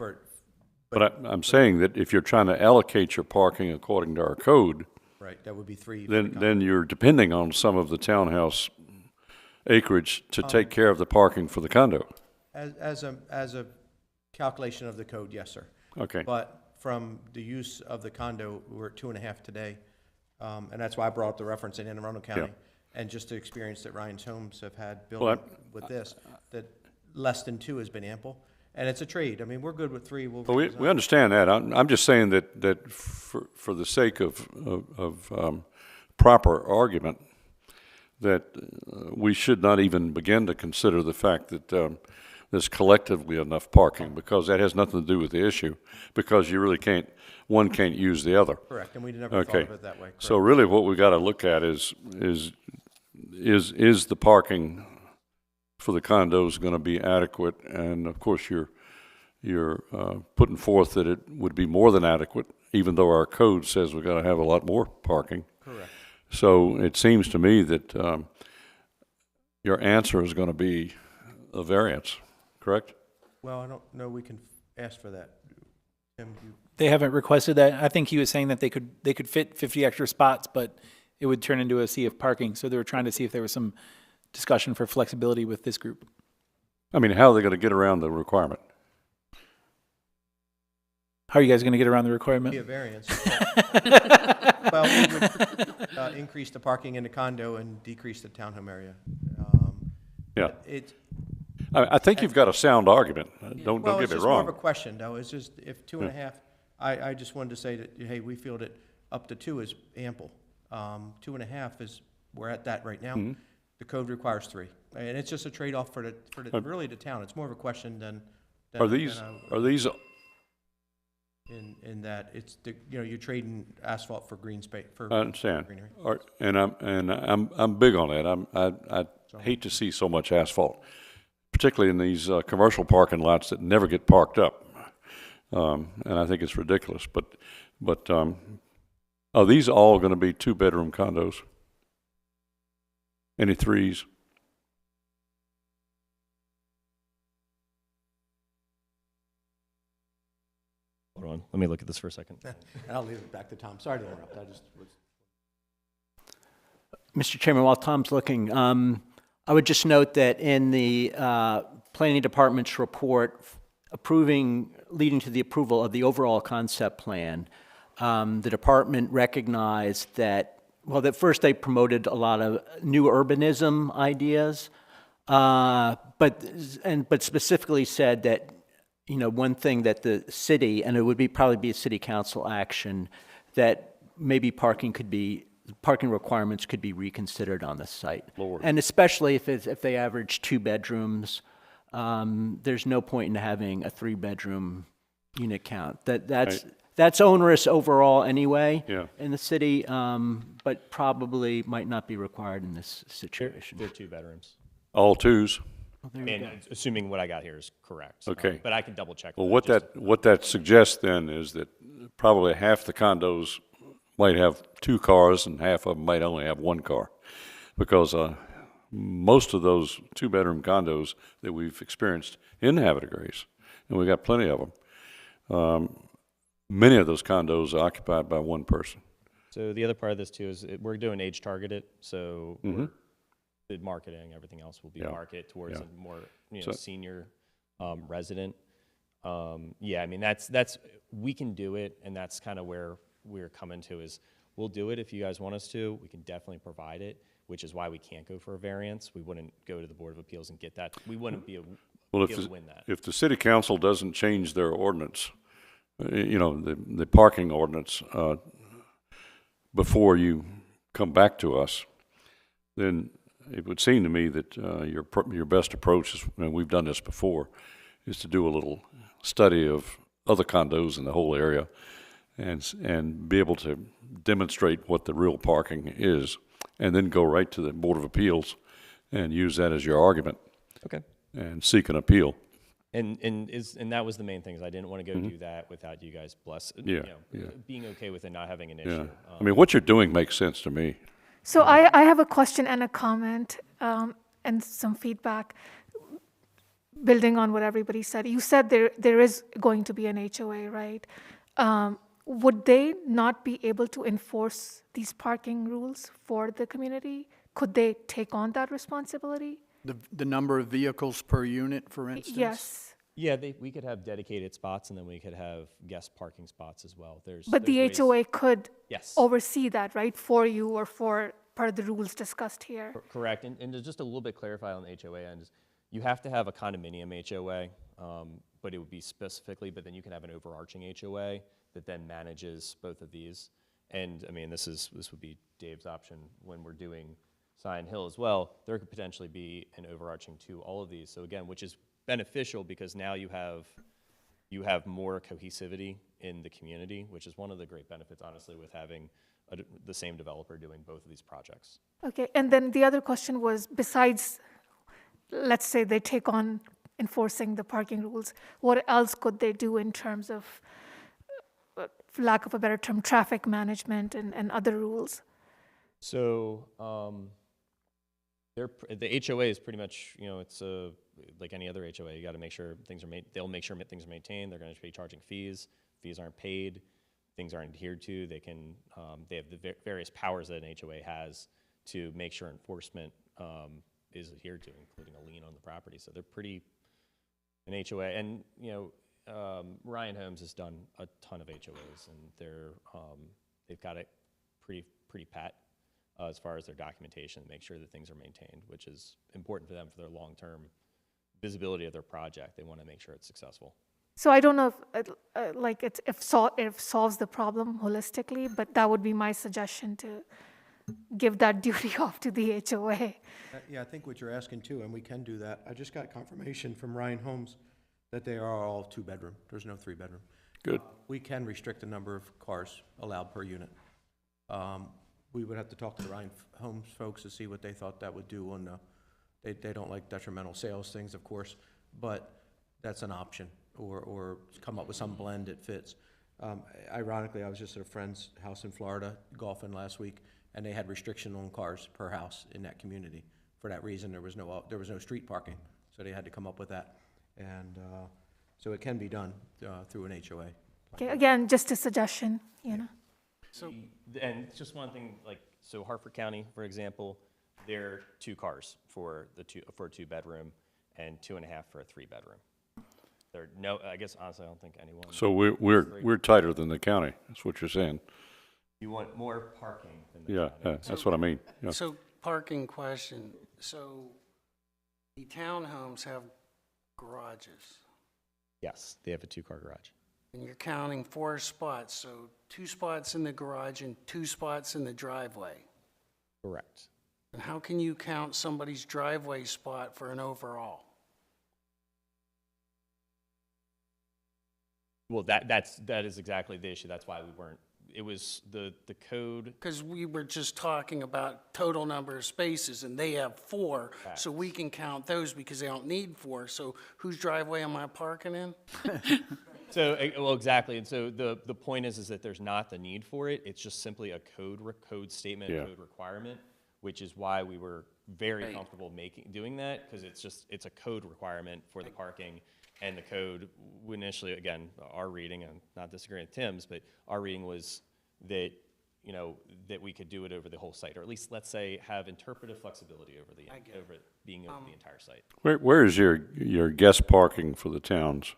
I'm saying that if you're trying to allocate your parking according to our code, right, that would be 3. for the condo. then you're depending on some of the townhouse acreage to take care of the parking for the condo. As a calculation of the code, yes, sir. Okay. But from the use of the condo, we're at 2.5 today, and that's why I brought up the reference in Anne Arundel County, and just the experience that Ryan's Homes have had building with this, that less than 2 has been ample, and it's a trade. I mean, we're good with 3. Well, we understand that. I'm just saying that for the sake of proper argument, that we should not even begin to consider the fact that there's collectively enough parking, because that has nothing to do with the issue, because you really one can't use the other. Correct, and we never thought of it that way. Correct. So really what we've got to look at is the parking for the condos going to be adequate? And of course you're putting forth that it would be more than adequate, even though our code says we've got to have a lot more parking. Correct. So it seems to me that your answer is going to be a variance, correct? Well, I don't know we can ask for that. Tim, They haven't requested that. I think he was saying that they could fit 50 extra spots, but it would turn into a sea of parking. So they were trying to see if there was some discussion for flexibility with this group. I mean, how are they going to get around the requirement? How are you guys going to get around the requirement? be a variance. Well, we would increase the parking in the condo and decrease the townhome area. Yeah. It, I think you've got a sound argument. Don't well, get it's me just more of wrong. a question, though. It's just if 2.5, I just wanted to say that, hey, we feel that up to 2 is ample. 2.5 is, we're at that right now. The code requires 3. And it's just a trade-off for really the town. It's more of a question than. Are these, In that it's, you're trading asphalt for green space, for I understand. greenery. And I'm big on that. I hate to see so much asphalt, particularly in these commercial parking lots that never get parked up. And I think it's ridiculous. But are these all going to be 2-bedroom condos? Any 3s? Hold on, let me look at this for a second. And I'll leave it back to Tom. Sorry to interrupt. I just was. Mr. Chairman, while Tom's looking, I would just note that in the Planning Department's report leading to the approval of the overall concept plan, the department recognized that, well, that first they promoted a lot of new urbanism ideas, but specifically said that, one thing that the city, and it would probably be a city council action, that maybe parking requirements could be reconsidered on the site. Lord. And especially if they average 2 bedrooms, there's no point in having a 3-bedroom unit count. That's onerous overall anyway in the city, but probably might not be required in this situation. They're 2 bedrooms. All 2s? And assuming what I got here is correct. Okay. But I can double check. Well, with what that suggests then is that probably half the condos might have 2 cars and half of them might only have 1 car, because most of those 2-bedroom condos that we've experienced in Havre de Grace, and we've got plenty of them, many of those condos are occupied by 1 person. So the other part of this too is we're doing age targeted. So the marketing, everything else will be marketed towards a more senior resident. I mean that's we can do it, and that's kind of where we're coming to is we'll do it if you guys want us to. We can definitely provide it, which is why we can't go for a variance. We wouldn't go to the Board of Appeals and get that. We wouldn't be able to win that. If the city council doesn't change their ordinance, the parking ordinance, before you come back to us, then it would seem to me that your best approach is, and we've done this before, is to do a little study of other condos in the whole area and be able to demonstrate what the real parking is, and then go right to the Board of Appeals and use that as your argument. Okay. And seek an appeal. And that was the main thing, is I didn't want to go do that without you guys being okay with it not having an issue. Yeah. I mean, what you're doing makes sense to me. So I have a question and a comment and some feedback. Building on what everybody said, you said there is going to be an HOA, right? Would they not be able to enforce these parking rules for the community? Could they take on that responsibility? The number of vehicles per unit, for instance? Yes. Yeah, we could have dedicated spots, and then we could have guest parking spots as well. But the ways. HOA could Yes. oversee that, right, for you or for part of the rules discussed here? Correct. And to just a little bit clarify on the HOA end, is you have to have a condominium HOA, but it would be specifically, but then you can have an overarching HOA that then manages both of these. And I mean, this would be Dave's option when we're doing Scion Hill as well. There could potentially be an overarching to all of these. So again, which is beneficial because now you have more cohesivity in the community, which is one of the great benefits, honestly, with having the same developer doing both of these projects. Okay, and then the other question was, besides, let's say they take on enforcing the parking rules, what else could they do in terms of, for lack of a better term, traffic management and other rules? So the HOA is pretty much, it's like any other HOA. You got to make sure things are they'll make sure things are maintained. They're going to be charging fees. Fees aren't paid. Things aren't adhered to. They have the various powers that an HOA has to make sure enforcement is adhered to, including a lien on the property. So they're an HOA, and Ryan Holmes has done a ton of HOAs, and they've got it pretty pat as far as their documentation to make sure that things are maintained, which is important for them for their long-term visibility of their project. They want to make sure it's successful. So I don't know if, like, if solves the problem holistically, but that would be my suggestion, to give that duty off to the HOA. Yeah, I think what you're asking too, and we can do that. I just got confirmation from Ryan Holmes that they are all 2-bedroom. There's no 3-bedroom. Good. We can restrict the number of cars allowed per unit. We would have to talk to the Ryan Holmes folks to see what they thought that would do on the, they don't like detrimental sales things, of course, but that's an option, or come up with some blend that fits. Ironically, I was just at a friend's house in Florida golfing last week, and they had restriction on cars per house in that community. For that reason, there was no street parking, so they had to come up with that. And so it can be done through an HOA. Okay, again, just a suggestion, you know. So, And just one thing, like, so Hartford County, for example, they're 2 cars for a 2-bedroom and 2.5 for a 3-bedroom. There, no, I guess honestly, I don't think anyone. So we're tighter than the county, that's what you're saying. You want more parking than the Yeah, county. that's what I mean. Yeah. so parking question. So the townhomes have garages, Yes, they have a 2-car garage. and you're counting 4 spots, so 2 spots in the garage and 2 spots in the driveway. Correct. And how can you count somebody's driveway spot for an overall? Well, that is exactly the issue. That's why we weren't. It was the code. Because we were just talking about total number of spaces, and they have 4, so we can count those because they don't need 4. So whose driveway am I parking in? So, well, exactly. And so the point is that there's not the need for it. It's just simply a code statement, Yeah. code requirement, which is why we were very Right. comfortable doing that, because it's a code requirement for the parking. And the code, initially, again, our reading, and not disagreeing with Tim's, but our reading was that, you know, that we could do it over the whole site, or at least, let's say, have interpretive flexibility over it being over the entire site. Where is your guest parking for the towns?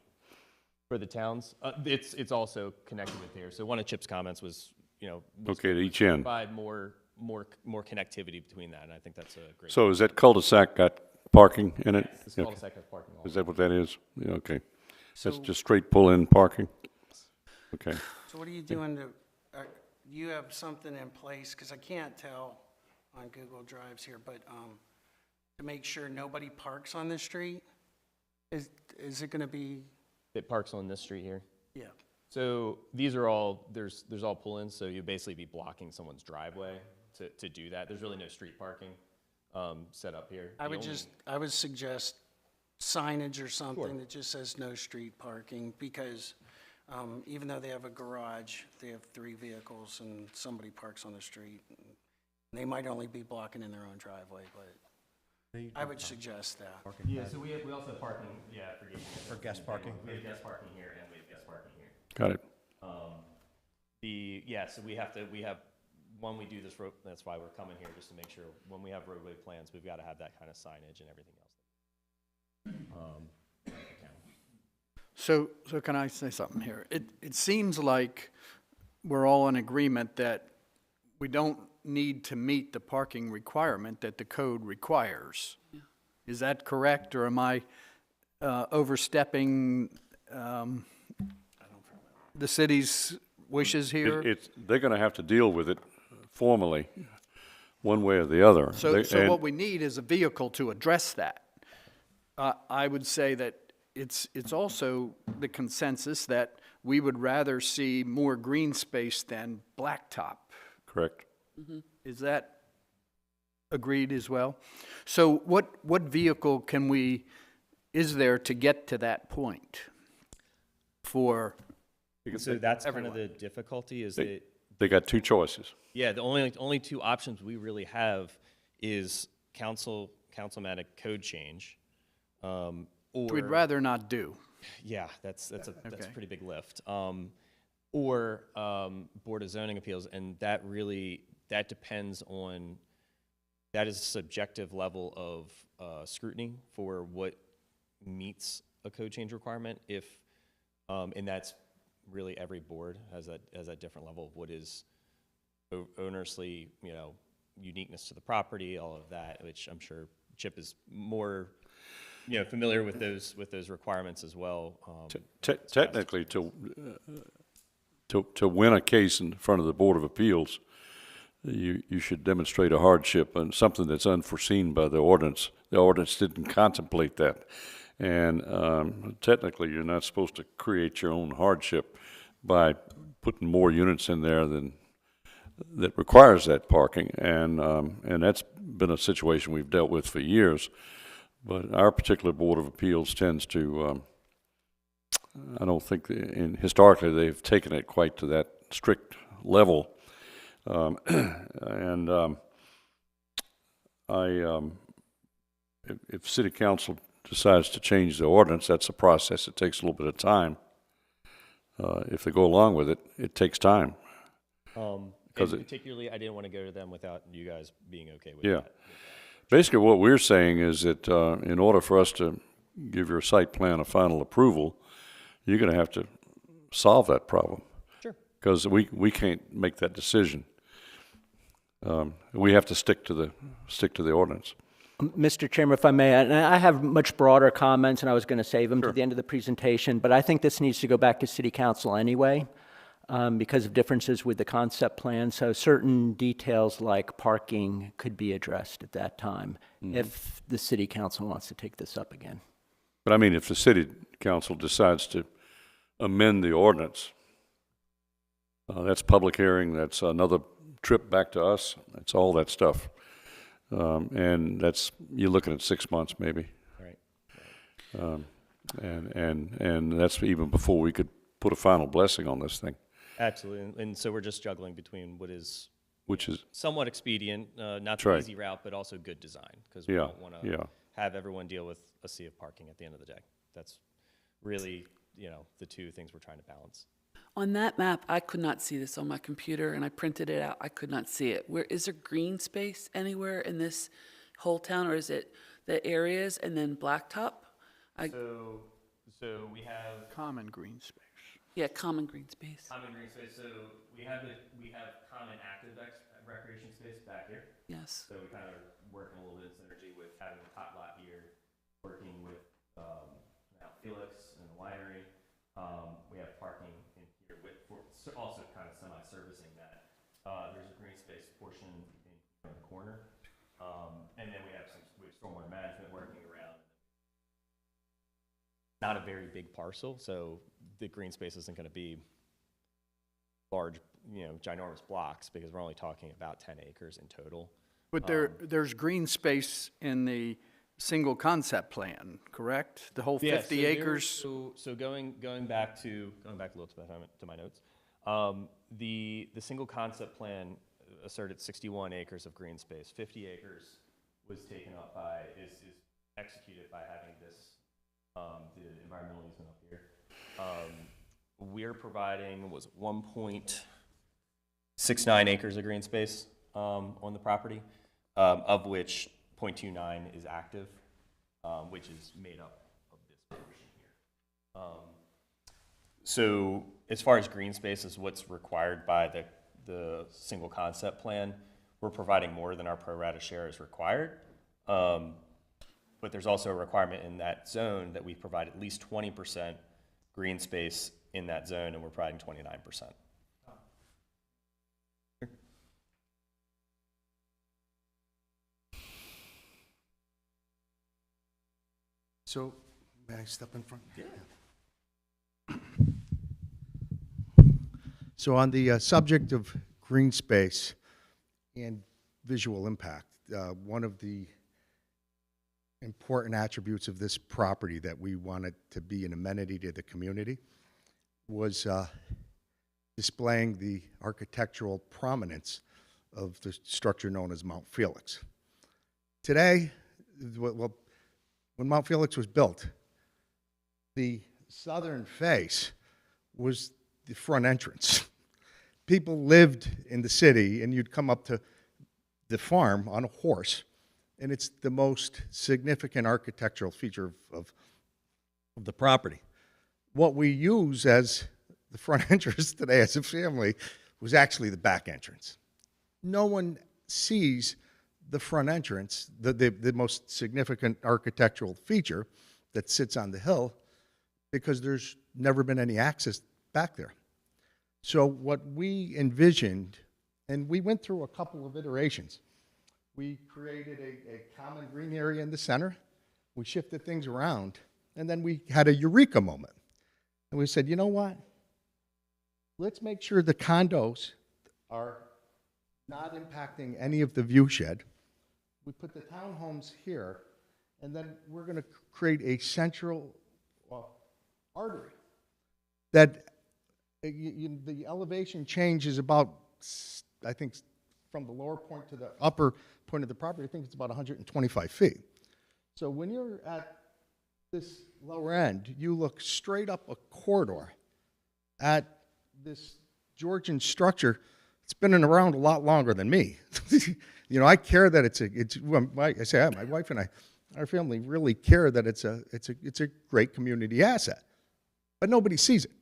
For the towns, it's also connected with here. So one of Chip's comments was, you know, was Okay, at each end. provide more connectivity between that, and I think that's a great. So is that cul-de-sac got parking in it? This Yeah. cul-de-sac has parking. Is that what that is? Yeah, okay. That's So- just straight pull-in parking? Okay. So what are you doing to, you have something in place, because I can't tell on Google Drives here, but to make sure nobody parks on the street? Is it going to be, It parks on this street here. yeah, So these are all, there's all pull-ins, so you'd basically be blocking someone's driveway to do that. There's really no street parking set up here. I The would only- I would suggest signage or something that just says no street parking, because even though they have a garage, they have 3 vehicles and somebody parks on the street. They might only be blocking in their own driveway, but I would suggest that. Yeah, so we also have parking, forgive me. For guest parking. We have guest parking here and we have guest parking here. Got it. So we have, when we do this road, that's why we're coming here, just to make sure, when we have roadway plans, we've got to have that kind of signage and everything else. So can I say something here? It seems like we're all in agreement that we don't need to meet the parking requirement that the code requires. Is that correct, or am I overstepping the city's wishes here? They're gonna have to deal with it formally, one way or the other. So And- what we need is a vehicle to address that. I would say that it's also the consensus that we would rather see more green space than blacktop. Correct. Is that agreed as well? So what vehicle is there to get to that point for, So that's kind of the difficulty is that, They got 2 choices. yeah, the only 2 options we really have is councilmatic code change, or. we'd rather not do? Yeah, that's a Okay. pretty big lift. Or Board of Zoning Appeals, and that depends on, that is a subjective level of scrutiny for what meets a code change requirement. And that's really every board has that different level of what is ownersly, uniqueness to the property, all of that, which I'm sure Chip is more familiar with those requirements as well. Technically, to win a case in front of the Board of Appeals, you should demonstrate a hardship and something that's unforeseen by the ordinance. The ordinance didn't contemplate that. And technically, you're not supposed to create your own hardship by putting more units in there that requires that parking. And that's been a situation we've dealt with for years. But our particular Board of Appeals tends to, I don't think, historically they've taken it quite to that strict level. If City Council decides to change the ordinance, that's a process. It takes a little bit of time. If they go along with it, it takes time. And particularly, I didn't want to go to them without you guys being okay with Yeah. that. Basically, what we're saying is that in order for us to give your site plan a final approval, you're going to have to solve that problem. Sure. Because we can't make that decision. We have to stick to the ordinance. Mr. Chairman, if I may, and I have much broader comments, and I was going to save them to the end of the presentation, but I think this needs to go back to City Council anyway, because of differences with the concept plan. So certain details like parking could be addressed at that time if the City Council wants to take this up again. But I mean, if the City Council decides to amend the ordinance, that's public hearing, that's another trip back to us, that's all that stuff. And you're looking at 6 months maybe. Right. And that's even before we could put a final blessing on this thing. Absolutely. And so we're just juggling between Which is somewhat expedient, not That's the right. easy route, but also good design, because we Yeah, don't want to yeah. have everyone deal with a sea of parking at the end of the day. That's really, the two things we're trying to balance. On that map, I could not see this on my computer, and I printed it out. I could not see it. Is there green space anywhere in this whole town, or is it the areas and then blacktop? So we have Common green space. Yeah, common green space. common green space. So we have common active recreation space back here. Yes. So we kind of are working a little bit of synergy with having the top lot here, working with Mount Felix and the winery. We have parking in here also kind of semi-servicing that. There's a green space portion in the corner, and then we have stormwater management working around. Not a very big parcel, so the green space isn't going to be large, ginormous blocks, because we're only talking about 10 acres in total. But there's green space in the single concept plan, correct? The whole 50 acres? So going back a little to my notes, the single concept plan asserted 61 acres of green space. 50 acres was taken up is executed by having this, the environmental easement up here. We're providing 1.69 acres of green space on the property, of which 0.29 is active, which is made up of this portion here. So as far as green space is what's required by the single concept plan, we're providing more than our pro rata share is required. But there's also a requirement in that zone that we provide at least 20% green space in that zone, and we're providing 29%. So, may I step in front? Yeah. So on the subject of green space and visual impact, one of the important attributes of this property that we wanted to be an amenity to the community was displaying the architectural prominence of the structure known as Mount Felix. Today, well, when Mount Felix was built, the southern face was the front entrance. People lived in the city, and you'd come up to the farm on a horse, and it's the most significant architectural feature of the property. What we use as the front entrance today as a family was actually the back entrance. No one sees the front entrance, the most significant architectural feature that sits on the hill, because there's never been any access back there. So what we envisioned, and we went through a couple of iterations. We created a common green area in the center. We shifted things around, and then we had a eureka moment. And we said, you know what? Let's make sure the condos are not impacting any of the view shed. We put the townhomes here, and then we're going to create a central artery that the elevation change is about, I think, from the lower point to the upper point of the property, I think it's about 125 feet. So when you're at this lower end, you look straight up a corridor at this Georgian structure. It's been around a lot longer than me. You know, I care that my wife and I, our family really care that it's a great community asset, but nobody sees it.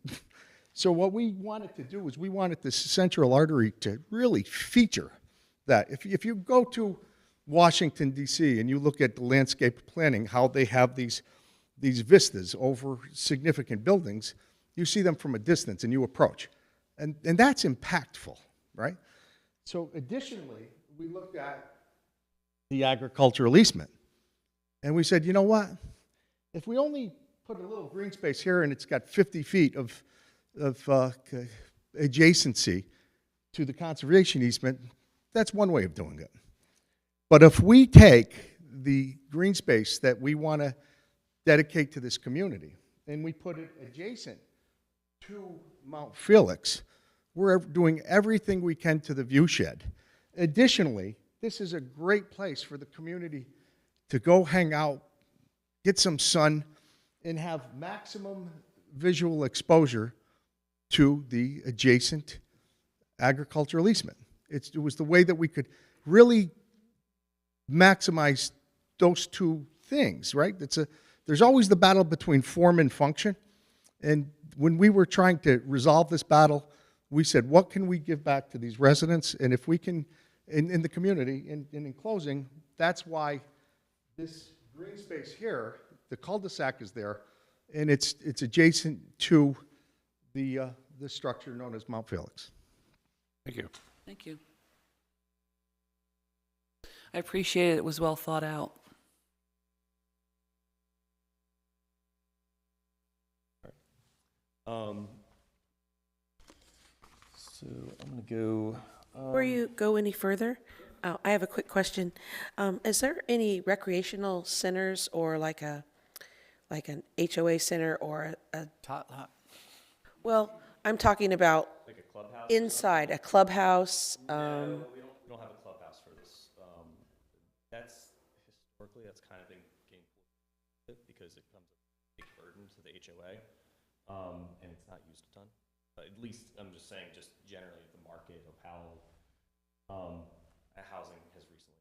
So what we wanted to do was we wanted this central artery to really feature that. If you go to Washington, D.C., and you look at the landscape planning, how they have these vistas over significant buildings, you see them from a distance and you approach. And that's impactful, right? So additionally, we looked at the agricultural easement. And we said, you know what? If we only put a little green space here and it's got 50 feet of adjacency to the conservation easement, that's one way of doing it. But if we take the green space that we want to dedicate to this community and we put it adjacent to Mount Felix, we're doing everything we can to the view shed. Additionally, this is a great place for the community to go hang out, get some sun, and have maximum visual exposure to the adjacent agricultural easement. It was the way that we could really maximize those two things, right? There's always the battle between form and function. And when we were trying to resolve this battle, we said, what can we give back to these residents? And if we can, in the community, and in closing, that's why this green space here, the cul-de-sac is there, and it's adjacent to the structure known as Mount Felix. Thank you. Thank you. I appreciate it. It was well thought out. So I'm going to go. Before you go any further, I have a quick question. Is there any recreational centers or like an HOA center or a Tot lot. well, I'm talking about Like a clubhouse? inside a clubhouse. No, we don't have a clubhouse for this. That's historically kind of been gained because it becomes a big burden to the HOA, and it's not used a ton. At least I'm just saying, just generally the market of how housing has recently.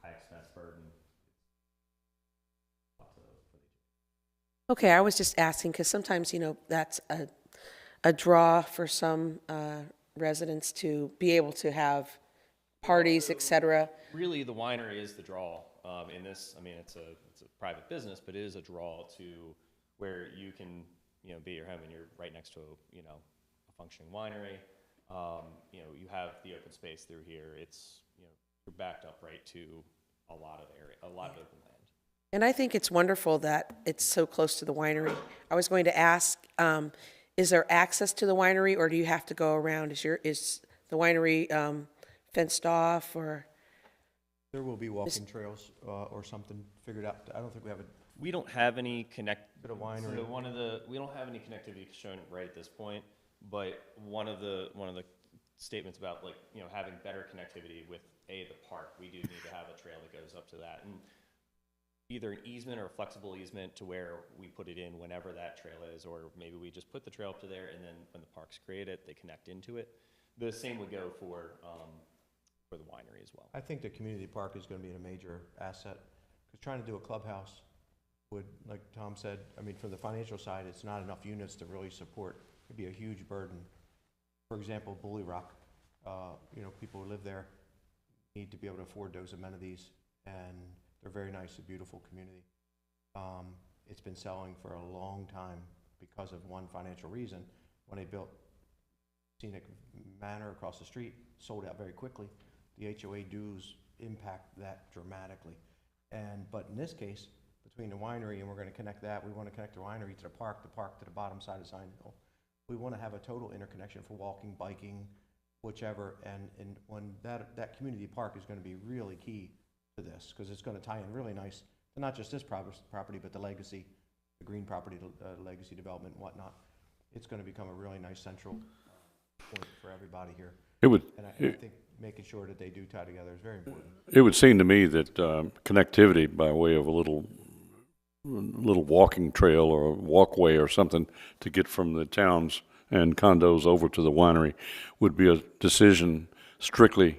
High expense burden. Okay, I was just asking because sometimes, that's a draw for some residents to be able to have parties, et cetera. Really, the winery is the draw in this. I mean, it's a private business, but it is a draw to where you can, be at your home and you're right next to a functioning winery. You have the open space through here. It's, you're backed up right to a lot of open land. And I think it's wonderful that it's so close to the winery. I was going to ask, is there access to the winery, or do you have to go around? Is the winery fenced off, or? There will be walking trails or something figured out. I don't think we have a We don't have any bit of winery. So we don't have any connectivity shown right at this point. But one of the statements about having better connectivity with the park, we do need to have a trail that goes up to that, and either an easement or a flexible easement to where we put it in whenever that trail is, or maybe we just put the trail up to there, and then when the parks create it, they connect into it. The same would go for the winery as well. I think the community park is going to be a major asset, because trying to do a clubhouse would, like Tom said, I mean, from the financial side, it's not enough units to really support. It'd be a huge burden. For example, Bully Rock, You know, people who live there need to be able to afford those amenities, and they're very nice, a beautiful community. It's been selling for a long time because of one financial reason. When they built Scenic Manor across the street, sold out very quickly. The HOA dues impact that dramatically. But in this case, between the winery, and we're going to connect that, we want to connect the winery to the park to the bottom side of Sign Hill. We want to have a total interconnection for walking, biking, whichever, and when that community park is going to be really key to this, because it's going to tie in really nice to not just this property, but the legacy, the green property, legacy development and whatnot. It's going to become a really nice central point for everybody here. It would, And I think making sure that they do tie together is very important. it would seem to me that connectivity by way of a little walking trail or a walkway or something to get from the towns and condos over to the winery would be a decision strictly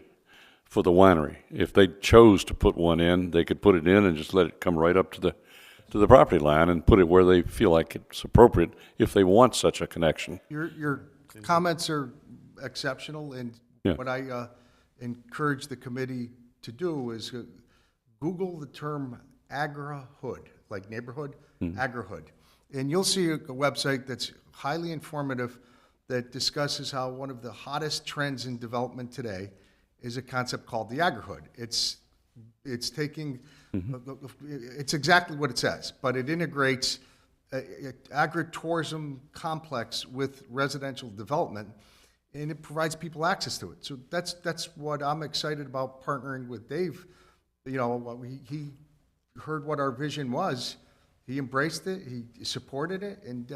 for the winery. If they chose to put one in, they could put it in and just let it come right up to the property line and put it where they feel like it's appropriate if they want such a connection. Your comments are exceptional, and Yeah. what I encourage the committee to do is Google the term agri-hood, like neighborhood, agri-hood. And you'll see a website that's highly informative that discusses how one of the hottest trends in development today is a concept called the agri-hood. It's taking, it's exactly what it says, but it integrates agritourism complex with residential development, and it provides people access to it. So that's what I'm excited about partnering with Dave. You know, he heard what our vision was, he embraced it, he supported it, and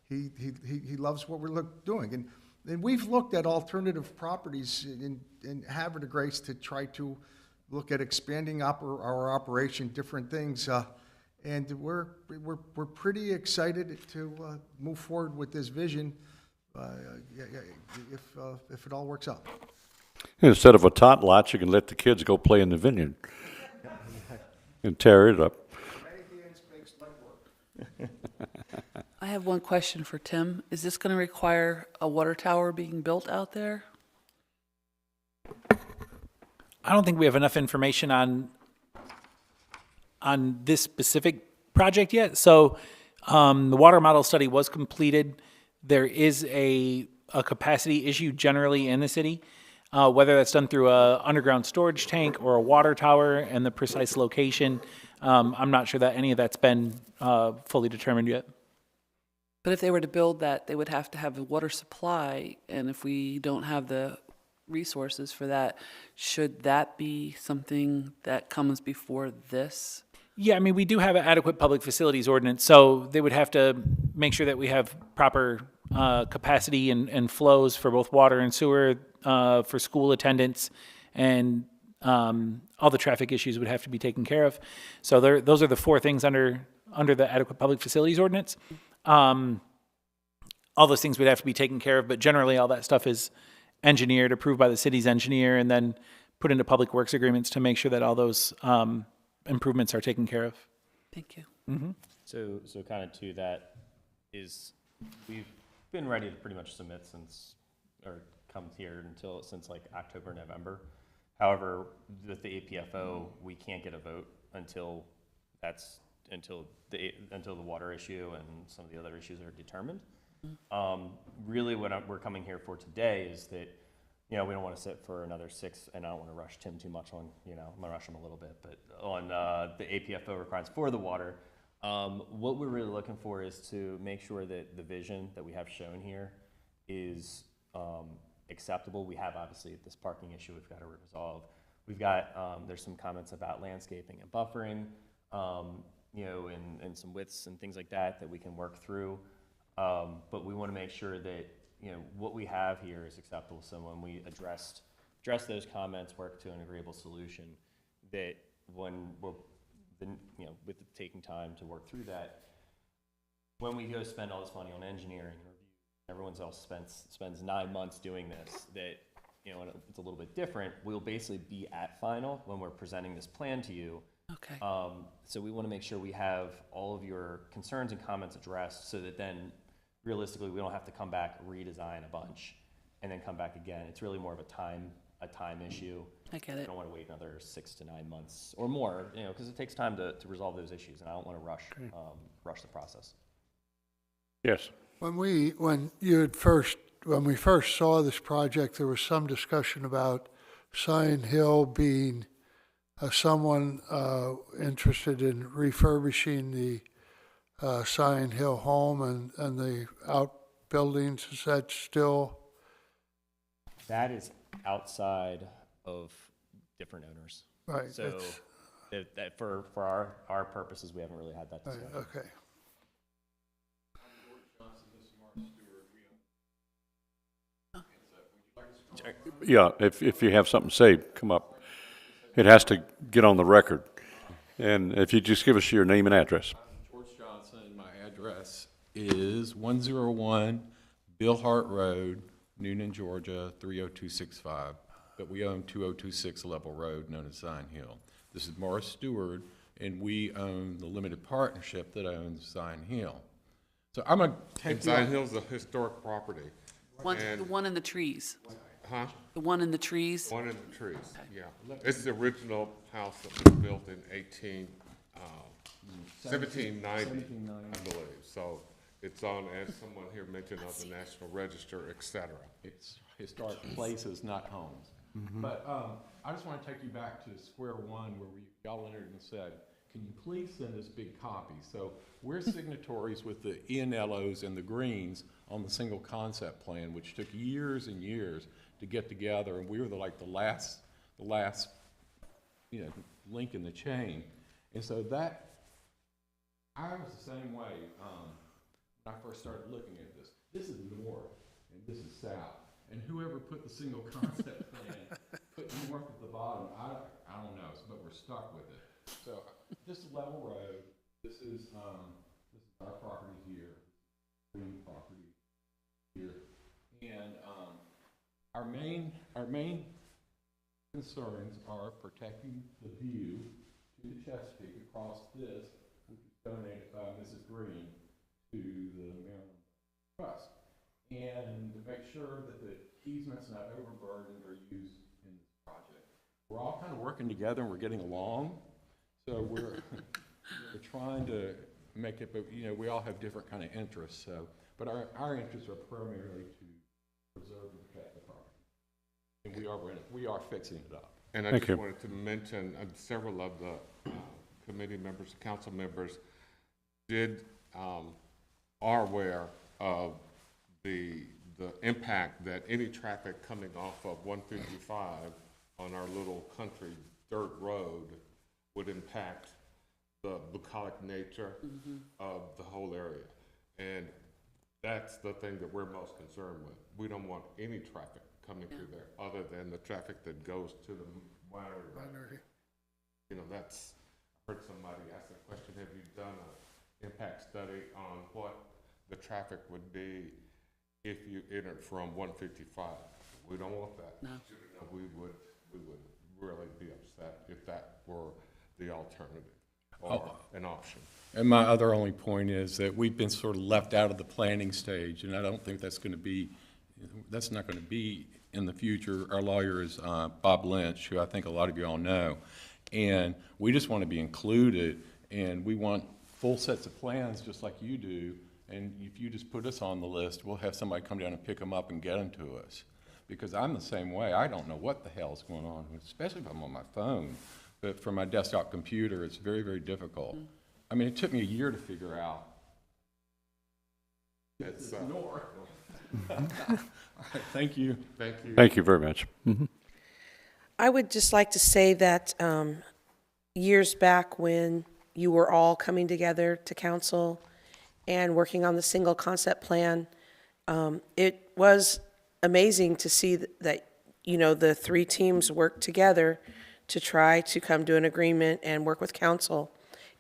he loves what we're doing. And we've looked at alternative properties in Havre de Grace to try to look at expanding our operation, different things. And we're pretty excited to move forward with this vision if it all works out. Instead of a tot lot, you can let the kids go play in the vineyard and tear it up. I have one question for Tim. Is this going to require a water tower being built out there? I don't think we have enough information on this specific project yet. So the water model study was completed. There is a capacity issue generally in the city, whether that's done through a underground storage tank or a water tower and the precise location. I'm not sure that any of that's been fully determined yet. But if they were to build that, they would have to have a water supply, and if we don't have the resources for that, should that be something that comes before this? Yeah, I mean, we do have an adequate public facilities ordinance, so they would have to make sure that we have proper capacity and flows for both water and sewer, for school attendance, and all the traffic issues would have to be taken care of. So those are the four things under the adequate public facilities ordinance. All those things would have to be taken care of, but generally all that stuff is engineered, approved by the city's engineer, and then put into public works agreements to make sure that all those improvements are taken care of. Thank you. So kind of to that is, we've been ready to pretty much submit come here since like October, November. However, with the APFO, we can't get a vote until the water issue and some of the other issues are determined. Really what we're coming here for today is that, you know, we don't want to sit for another 6, and I don't want to rush Tim too much on, you know, I'm going to rush him a little bit, but on the APFO requirements for the water. What we're really looking for is to make sure that the vision that we have shown here is acceptable. We have obviously this parking issue we've got to resolve. We've got, there's some comments about landscaping and buffering, you know, and some widths and things like that we can work through. But we want to make sure that, you know, what we have here is acceptable. So when we address those comments, work to an agreeable solution, that when we're, you know, with taking time to work through that, when we go spend all this money on engineering and review, everyone else spends 9 months doing this, that, you know, it's a little bit different. We'll basically be at final when we're presenting this plan to you. Okay. So we want to make sure we have all of your concerns and comments addressed, so that then realistically we don't have to come back, redesign a bunch, and then come back again. It's really more of a time issue. I get I it. don't want to wait another 6 to 9 months or more, you know, because it takes time to resolve those issues, and I don't want to rush the process. Yes. When we first saw this project, there was some discussion about Sign Hill being someone interested in refurbishing the Sign Hill home and the outbuildings. Is that still? That is outside of different owners. Right, So that's- that for our purposes, we haven't really had that discussion. Okay. Yeah, if you have something to say, come up. It has to get on the record. And if you just give us your name and address. George Johnson, my address is 101 Bill Hart Road, Noonan, Georgia, 30265. But we own 2026 Level Road, known as Zion Hill. This is Morris Stewart, and we own the limited partnership that owns Zion Hill. So I'm going to take Zion Hill's a historic property. The one in the trees. Huh? The one in the trees. One in the trees, yeah. It's the original house that was built in 1790, I believe. So it's on, as someone here mentioned, on the National Register, et cetera. It's historic places, not homes. But I just want to take you back to square one where y'all entered and said, can you please send us big copies? So we're signatories with the ENLOs and the Greens on the single concept plan, which took years and years to get together, and we were the last link in the chain. And so that, I was the same way when I first started looking at this. This is north and this is south. And whoever put the single concept plan put north at the bottom, I don't know, but we're stuck with it. So this is level road. This is our property here, green property here, and our main concerns are protecting the view to the Chesapeake across this, which was donated by Mrs. Green to the Maryland Trust, and to make sure that the easement's not overburdened or used in this project. We're all kind of working together and we're getting along, so we're trying to make it, but we all have different kind of interests. So, but our interests are primarily to preserve and protect the property, and we are fixing it up. And I Thank just you. wanted to mention several of the committee members, council members, are aware of the impact that any traffic coming off of 155 on our little country dirt road would impact the bucolic nature of the whole area. And that's the thing that we're most concerned with. We don't want any traffic coming through there other than the traffic that goes to the winery. That's, I heard somebody ask the question, have you done an impact study on what the traffic would be if you entered from 155? We don't want that. No. We would really be upset if that were the alternative or an option. And my other only point is that we've been sort of left out of the planning stage, and I don't think that's not going to be in the future. Our lawyer is Bob Lynch, who I think a lot of you all know, and we just want to be included, and we want full sets of plans just like you do, and if you just put us on the list, we'll have somebody come down and pick them up and get them to us. Because I'm the same way. I don't know what the hell's going on, especially if I'm on my phone. But for my desktop computer, it's very, very difficult. I mean, it took me a year to figure out. It's north. All right, thank you. Thank you. Thank you very much. I would just like to say that years back when you were all coming together to council and working on the single concept plan, it was amazing to see that, the three teams work together to try to come to an agreement and work with council.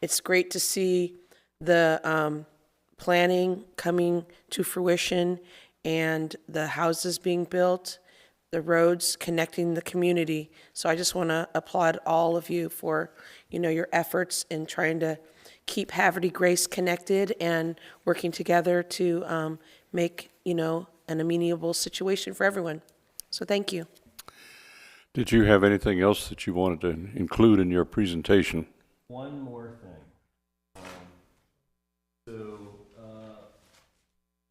It's great to see the planning coming to fruition and the houses being built, the roads connecting the community. So I just want to applaud all of you for, your efforts in trying to keep Havre de Grace connected and working together to make, an amenable situation for everyone. So thank you. Did you have anything else that you wanted to include in your presentation? One more thing.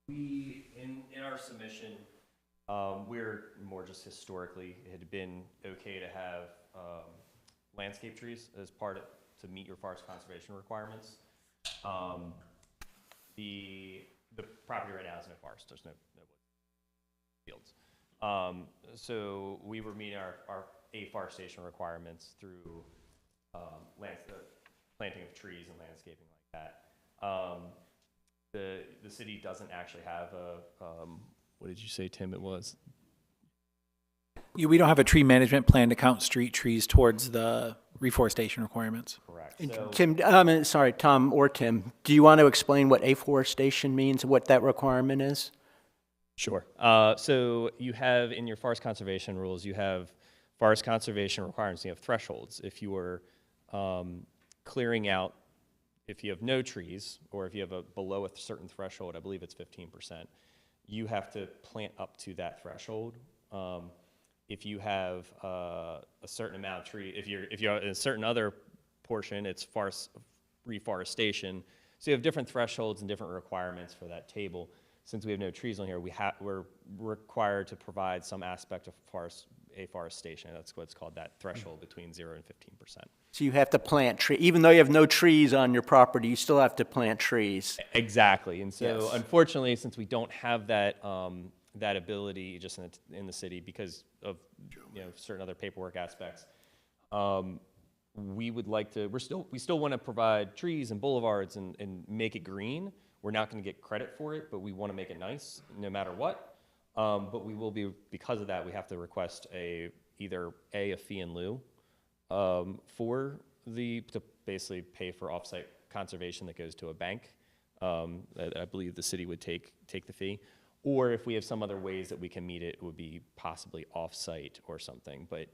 We, in our submission, we're more just historically, it had been okay to have landscape trees as part of, to meet your forest conservation requirements. The property right now is no forest, there's no fields. So we were meeting our afforestation requirements through planting of trees and landscaping like that. The city doesn't actually have a, what did you say, Tim, it was? We don't have a tree management plan to count street trees towards the reforestation requirements. Correct. And So, Tim, sorry, Tom or Tim, do you want to explain what afforestation means, what that requirement is? sure. So you have in your forest conservation rules, you have forest conservation requirements, you have thresholds. If you are clearing out, if you have no trees, or if you have below a certain threshold, I believe it's 15%, you have to plant up to that threshold. If you have a certain amount of tree, if you're in a certain other portion, it's reforestation. So you have different thresholds and different requirements for that table. Since we have no trees on here, we're required to provide some aspect of afforestation. That's what's called that threshold between 0 and 15%. So you have to plant tree, even though you have no trees on your property, you still have to plant trees. Exactly. And so Yes. unfortunately, since we don't have that, that ability just in the city because of certain other paperwork aspects, we would like to, we still want to provide trees and boulevards and make it green. We're not going to get credit for it, but we want to make it nice no matter what. But we will be, because of that, we have to request either a fee in lieu to basically pay for offsite conservation that goes to a bank. I believe the city would take the fee. Or if we have some other ways that we can meet it, it would be possibly offsite or something. But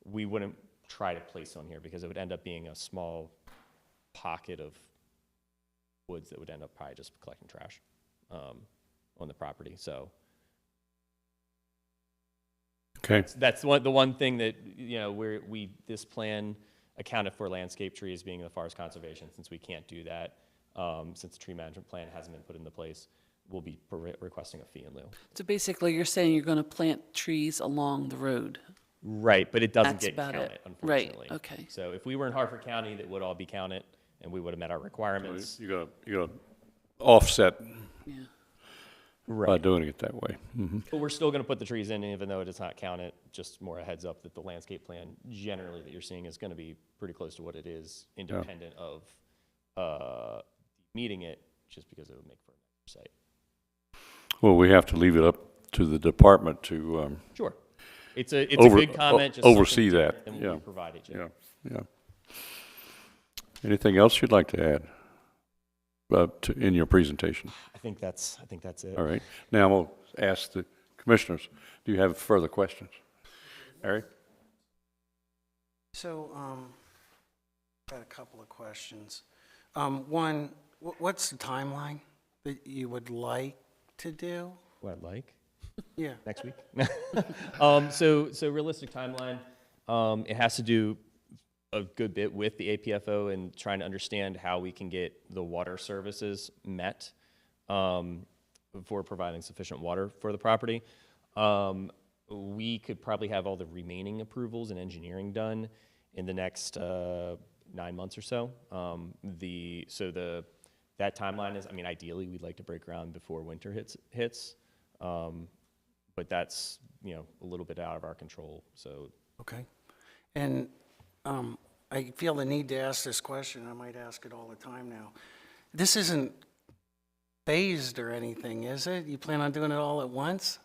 we wouldn't try to place on here because it would end up being a small pocket of woods that would end up probably just collecting trash on the property. So Okay. that's the one thing that this plan accounted for landscape trees being in the forest conservation. Since we can't do that, since the tree management plan hasn't been put into place, we'll be requesting a fee in lieu. So basically, you're saying you're going to plant trees along the road. Right, but it doesn't That's get about counted, it. unfortunately. Right, okay. So if we were in Hartford County, that would all be counted, and we would have met our requirements. You're gonna offset Yeah. by doing it that way. Mm-hmm. But we're still going to put the trees in, even though it is not counted. Just more a heads up that the landscape plan generally that you're seeing is going to be pretty close to what it is, independent of meeting it, just because it would make for a nicer site. Well, we have to leave it up to the department to Sure. It's a good comment. Just oversee something that. different than what Yeah. we provided you. Yeah. Anything else you'd like to add in your presentation? I think that's it. All right. Now I'm going to ask the commissioners, do you have further questions? Harry? So, got a couple of questions. One, what's the timeline that you would like to do? What I'd like? Yeah. Next week. So realistic timeline, it has to do a good bit with the APFO and trying to understand how we can get the water services met for providing sufficient water for the property. We could probably have all the remaining approvals and engineering done in the next 9 months or so. That timeline is, ideally we'd like to break ground before winter hits. But that's, a little bit out of our control, so. Okay. And I feel the need to ask this question. I might ask it all the time now. This isn't phased or anything, is it? You plan on doing it all at once?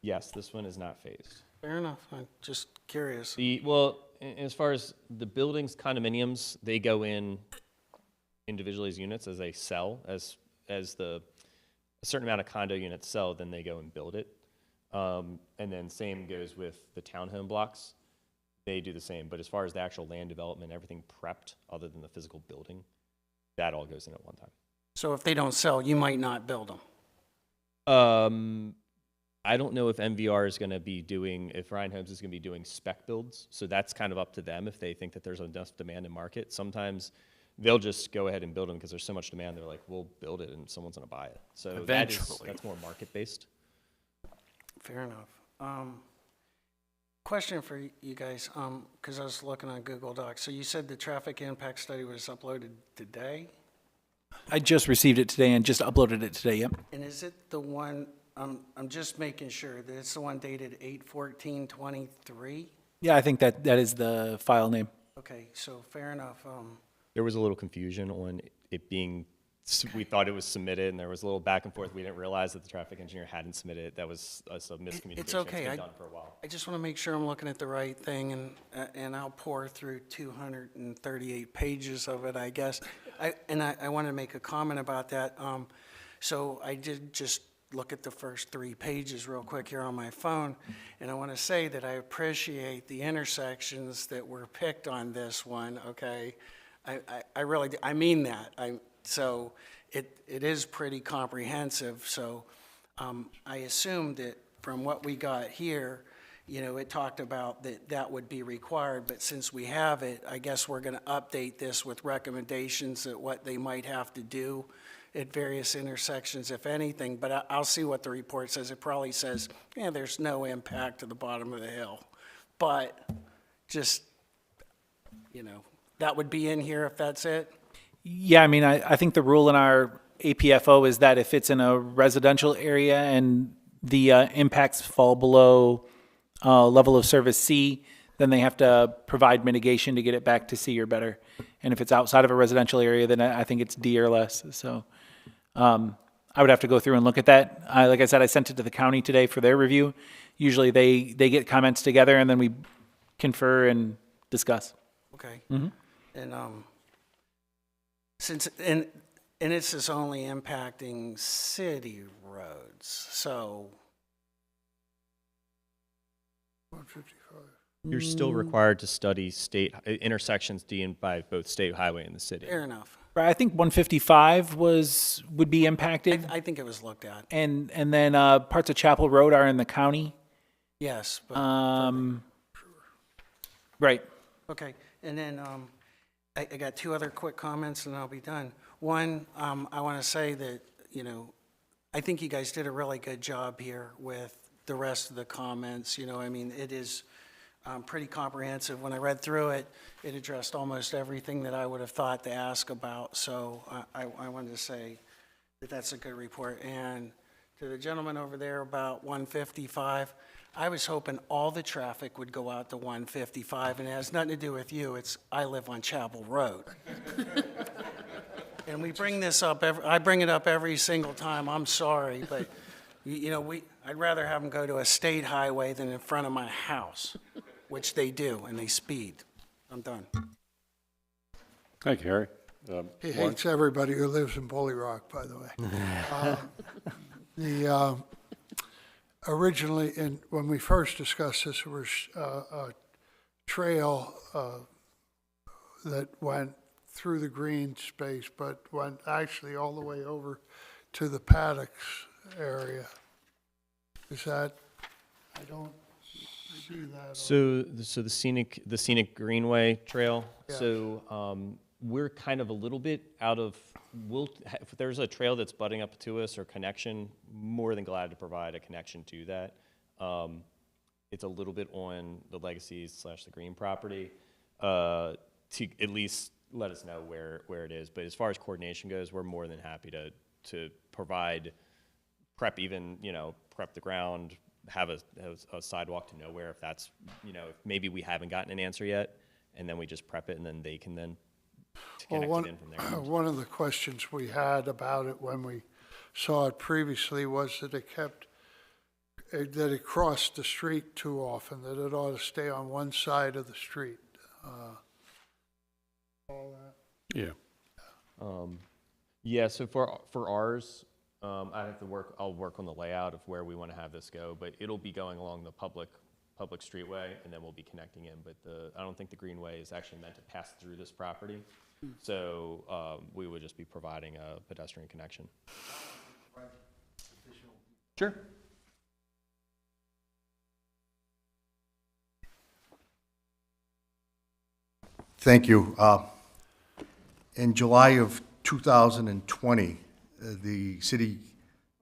Yes, this one is not phased. Fair enough. I'm just curious. As far as the buildings, condominiums, they go in individually as units as they sell. As a certain amount of condo units sell, then they go and build it. And then same goes with the townhome blocks. They do the same. But as far as the actual land development, everything prepped other than the physical building, that all goes in at one time. So if they don't sell, you might not build them? I don't know if MVR is going to be doing, if Ryan Homes is going to be doing spec builds. So that's kind of up to them if they think that there's enough demand in market. Sometimes they'll just go ahead and build them because there's so much demand. They're like, we'll build it and someone's going to buy it. So that's more market based. Fair enough. Question for you guys, because I was looking on Google Docs. So you said the traffic impact study was uploaded today? I just received it today and just uploaded it today, yep. And is it the one, I'm just making sure that it's the one dated 8/14/23? Yeah, I think that is the file name. Okay, so fair enough. There was a little confusion on it being, we thought it was submitted, and there was a little back and forth. We didn't realize that the traffic engineer hadn't submitted it. That was a miscommunication. It's okay. It's been done for a while. I just want to make sure I'm looking at the right thing, and I'll pour through 238 pages of it, I guess. I want to make a comment about that. So I did just look at the first 3 pages real quick here on my phone, and I want to say that I appreciate the intersections that were picked on this one, okay? I really, I mean that. So it is pretty comprehensive, so I assume that from what we got here, you know, it talked about that would be required, but since we have it, I guess we're going to update this with recommendations at what they might have to do at various intersections, if anything, but I'll see what the report says. It probably says, yeah, there's no impact to the bottom of the hill, but just, you know, that would be in here if that's it? Yeah, I mean, I think the rule in our APFO is that if it's in a residential area and the impacts fall below level of service C, then they have to provide mitigation to get it back to C or better. And if it's outside of a residential area, then I think it's D or less. So I would have to go through and look at that. Like I said, I sent it to the county today for their review. Usually they get comments together and then we confer and discuss. Okay. Mm-hmm. And since and this is only impacting city roads, so 155. You're still required to study state intersections deemed by both state highway and the city. fair enough. I think 155 would be impacted. I think it was looked at. And then parts of Chapel Road are in the county. Yes. But Right. okay. And then I got 2 other quick comments and I'll be done. One, I want to say that, you know, I think you guys did a really good job here with the rest of the comments. You know, I mean, it is pretty comprehensive. When I read through it, it addressed almost everything that I would have thought to ask about. So I wanted to say that that's a good report. And to the gentleman over there about 155, I was hoping all the traffic would go out to 155, and it has nothing to do with you. I live on Chapel Road. And we bring this up, I bring it up every single time. I'm sorry, but you know, I'd rather have them go to a state highway than in front of my house, which they do, and they speed. I'm done. Thank you, Harry. He hates everybody who lives in Bully Rock, by the way. Originally, when we first discussed this, there was a trail that went through the green space, but went actually all the way over to the paddocks area. Is that, I don't see that. So the scenic Greenway Trail. Yeah. So we're kind of a little bit out of. If there's a trail that's butting up to us or connection, more than glad to provide a connection to that. It's a little bit on the Legacies / the Green property to at least let us know where it is. But as far as coordination goes, we're more than happy to provide prep, even, you know, prep the ground, have a sidewalk to nowhere if that's, you know, if maybe we haven't gotten an answer yet, and then we just prep it and then they can then connect it in from there. One of the questions we had about it when we saw it previously was that it crossed the street too often, that it ought to stay on one side of the street. All that. Yeah. Yeah, so for ours, I'll work on the layout of where we want to have this go, but it'll be going along the public streetway, and then we'll be connecting in. But I don't think the Greenway is actually meant to pass through this property, so we would just be providing a pedestrian connection. Sure. Thank you. In July of 2020, the city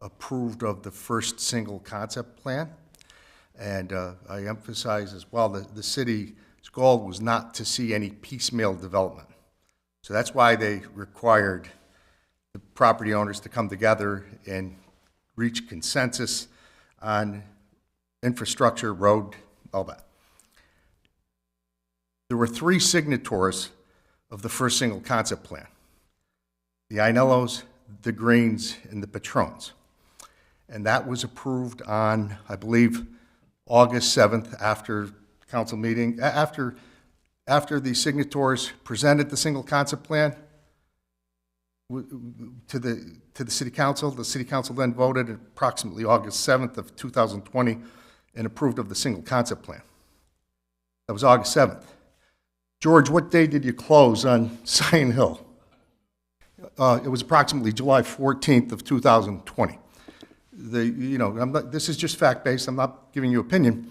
approved of the first single concept plan. And I emphasize as well that the city's goal was not to see any piecemeal development. So that's why they required the property owners to come together and reach consensus on infrastructure, road, all that. There were 3 signatories of the first single concept plan: the Ainellos, the Greens, and the Patrons. And that was approved on, I believe, August 7th after council meeting, after the signatories presented the single concept plan to the city council. The city council then voted approximately August 7th of 2020 and approved of the single concept plan. That was August 7th. George, what day did you close on Cyan Hill? It was approximately July 14th of 2020. This is just fact-based. I'm not giving you opinion.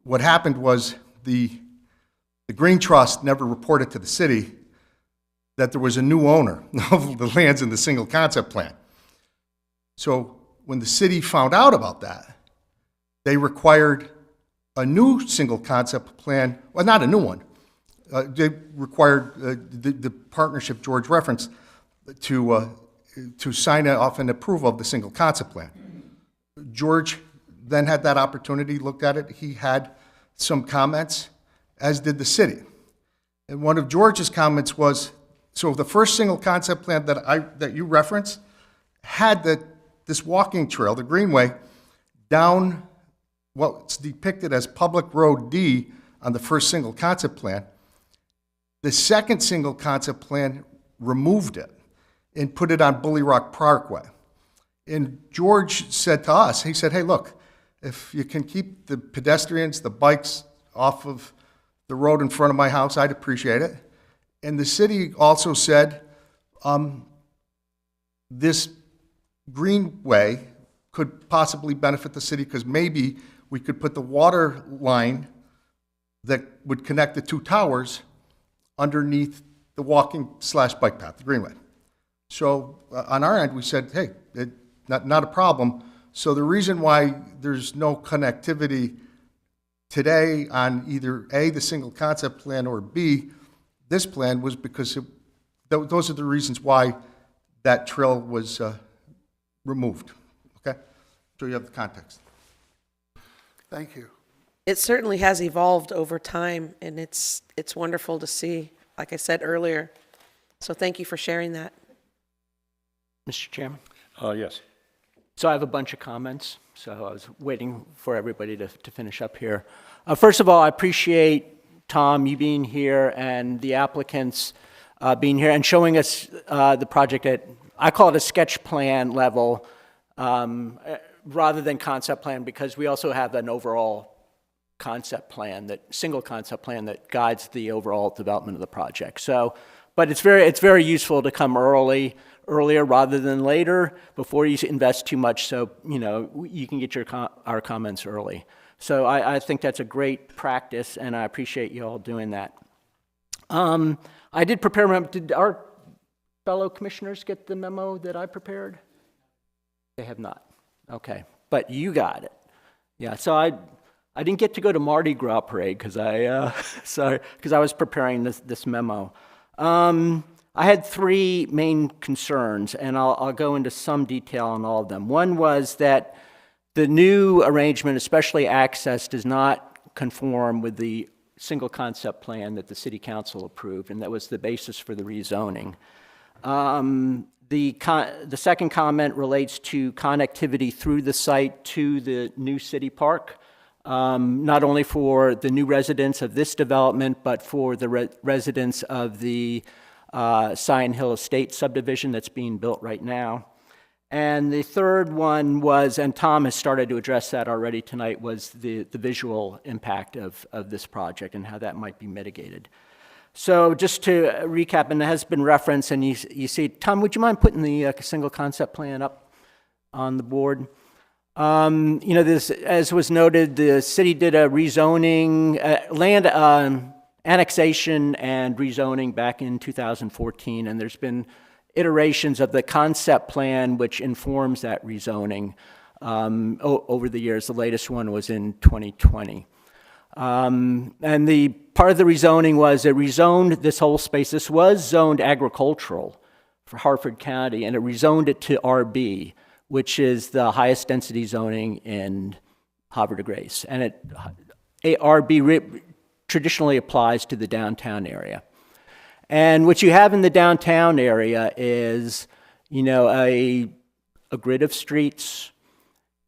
What happened was the Green Trust never reported to the city that there was a new owner of the lands in the single concept plan. So when the city found out about that, they required a new single concept plan, well, not a new one. They required the partnership George referenced to sign off an approval of the single concept plan. George then had that opportunity, looked at it. He had some comments, as did the city. And one of George's comments was, so the first single concept plan that you referenced had this walking trail, the Greenway, down what's depicted as Public Road D on the first single concept plan. The second single concept plan removed it and put it on Bully Rock Parkway. And George said to us, he said, hey, look, if you can keep the pedestrians, the bikes off of the road in front of my house, I'd appreciate it. And the city also said this greenway could possibly benefit the city because maybe we could put the water line that would connect the 2 towers underneath the walking/bike path, the greenway. So on our end, we said, hey, not a problem. So the reason why there's no connectivity today on either A, the single concept plan, or B, this plan, was because those are the reasons why that trail was removed. Okay? So you have the context. Thank you. It certainly has evolved over time, and it's wonderful to see, like I said earlier. So thank you for sharing that. Mr. Chairman? Yes. So I have a bunch of comments, so I was waiting for everybody to finish up here. First of all, I appreciate, Tom, you being here and the applicants being here and showing us the project at, I call it a sketch plan level, rather than concept plan, because we also have an overall concept plan, single concept plan that guides the overall development of the project. So, but it's very useful to come earlier rather than later, before you invest too much, so you can get our comments early. So I think that's a great practice, and I appreciate you all doing that. I did prepare. Did our fellow commissioners get the memo that I prepared? They have not. Okay, but you got it. Yeah. So I didn't get to go to Mardi Gras parade because I was preparing this memo. I had 3 main concerns, and I'll go into some detail on all of them. One was that the new arrangement, especially access, does not conform with the single concept plan that the city council approved, and that was the basis for the rezoning. The second comment relates to connectivity through the site to the new city park, not only for the new residents of this development, but for the residents of the Cyan Hill Estate subdivision that's being built right now. And the third one was, and Tom has started to address that already tonight, was the visual impact of this project and how that might be mitigated. So just to recap, and it has been referenced, and you see, Tom, would you mind putting the single concept plan up on the board? This, as was noted, the city did a rezoning, annexation and rezoning back in 2014, and there's been iterations of the concept plan which informs that rezoning over the years. The latest one was in 2020. And the part of the rezoning was it rezoned this whole space. This was zoned agricultural for Harford County, and it rezoned it to RB, which is the highest density zoning in Havre de Grace. And RB traditionally applies to the downtown area. And what you have in the downtown area is, a grid of streets.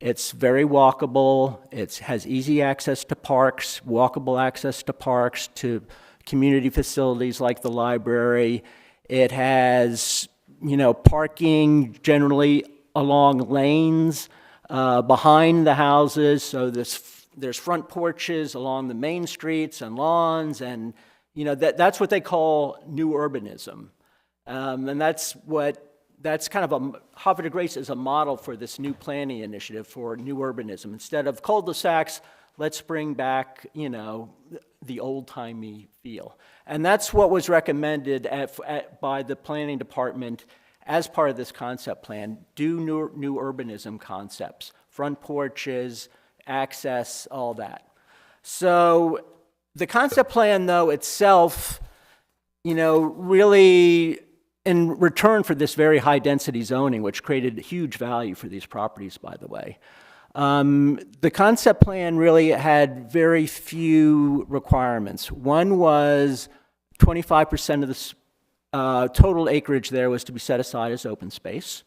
It's very walkable. It has easy access to parks, walkable access to parks, to community facilities like the library. It has, parking generally along lanes behind the houses. So there's front porches along the main streets and lawns, and that's what they call new urbanism. And that's kind of Havre de Grace is a model for this new planning initiative for new urbanism. Instead of cul-de-sacs, let's bring back, the old-timey feel. And that's what was recommended by the planning department as part of this concept plan. Do new urbanism concepts, front porches, access, all that. So the concept plan, though, itself, really, in return for this very high-density zoning, which created huge value for these properties, by the way, the concept plan really had very few requirements. One was 25% of the total acreage there was to be set aside as open space.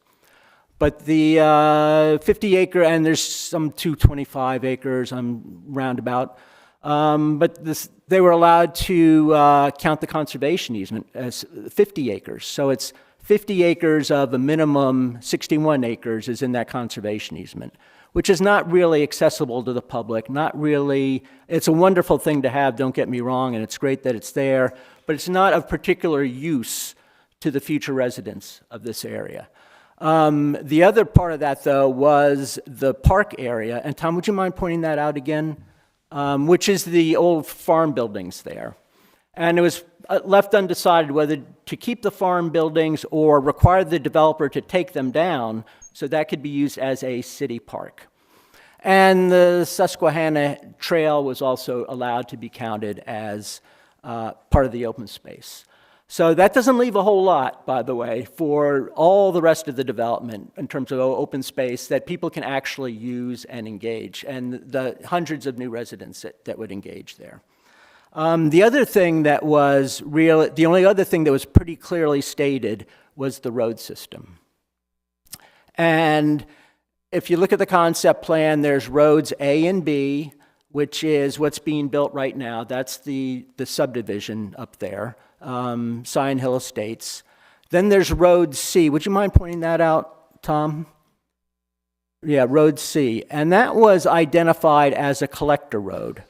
But the 50-acre, and there's some 225 acres, I'm roundabout, but they were allowed to count the conservation easement as 50 acres. So it's 50 acres of a minimum 61 acres is in that conservation easement, which is not really accessible to the public, not really, it's a wonderful thing to have, don't get me wrong, and it's great that it's there, but it's not of particular use to the future residents of this area. The other part of that, though, was the park area. And Tom, would you mind pointing that out again? Which is the old farm buildings there. And it was left undecided whether to keep the farm buildings or require the developer to take them down so that could be used as a city park. And the Susquehanna Trail was also allowed to be counted as part of the open space. So that doesn't leave a whole lot, by the way, for all the rest of the development in terms of open space that people can actually use and engage, and the hundreds of new residents that would engage there. The other thing that was the only other thing that was pretty clearly stated was the road system. And if you look at the concept plan, there's roads A and B, which is what's being built right now. That's the subdivision up there. Scion Hill Estates. Then there's Road C. Would you mind pointing that out, Tom? Yeah, Road C. And that was identified as a collector road.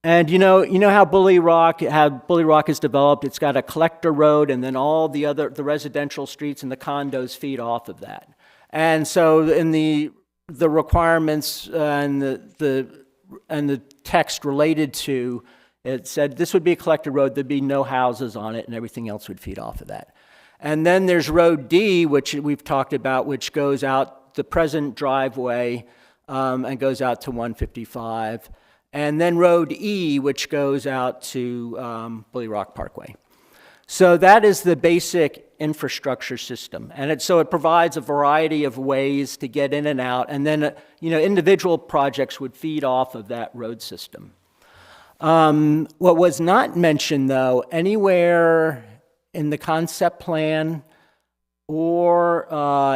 And you know how Bully Rock is developed? It's got a collector road, and then all the residential streets and the condos feed off of that. And so in the requirements and the text related to it said this would be a collector road, there'd be no houses on it, and everything else would feed off of that. And then there's Road D, which we've talked about, which goes out the present driveway and goes out to 155. And then Road E, which goes out to Bully Rock Parkway. So that is the basic infrastructure system. And so it provides a variety of ways to get in and out, and then individual projects would feed off of that road system. What was not mentioned, though, anywhere in the concept plan or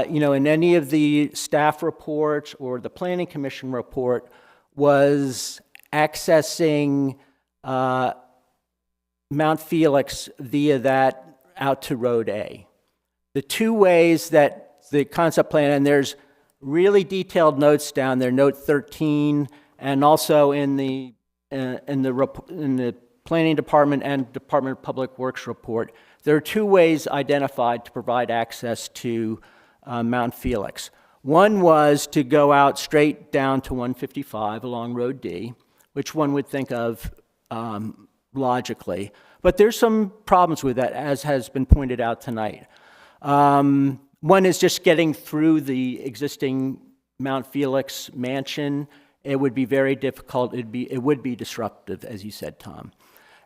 in any of the staff reports or the Planning Commission report was accessing Mount Felix via that out to Road A. The two ways that the concept plan, and there's really detailed notes down there, note 13, and also in the Planning Department and Department of Public Works report, there are two ways identified to provide access to Mount Felix. One was to go out straight down to 155 along Road D, which one would think of logically. But there's some problems with that, as has been pointed out tonight. One is just getting through the existing Mount Felix mansion. It would be very difficult. It would be disruptive, as you said, Tom.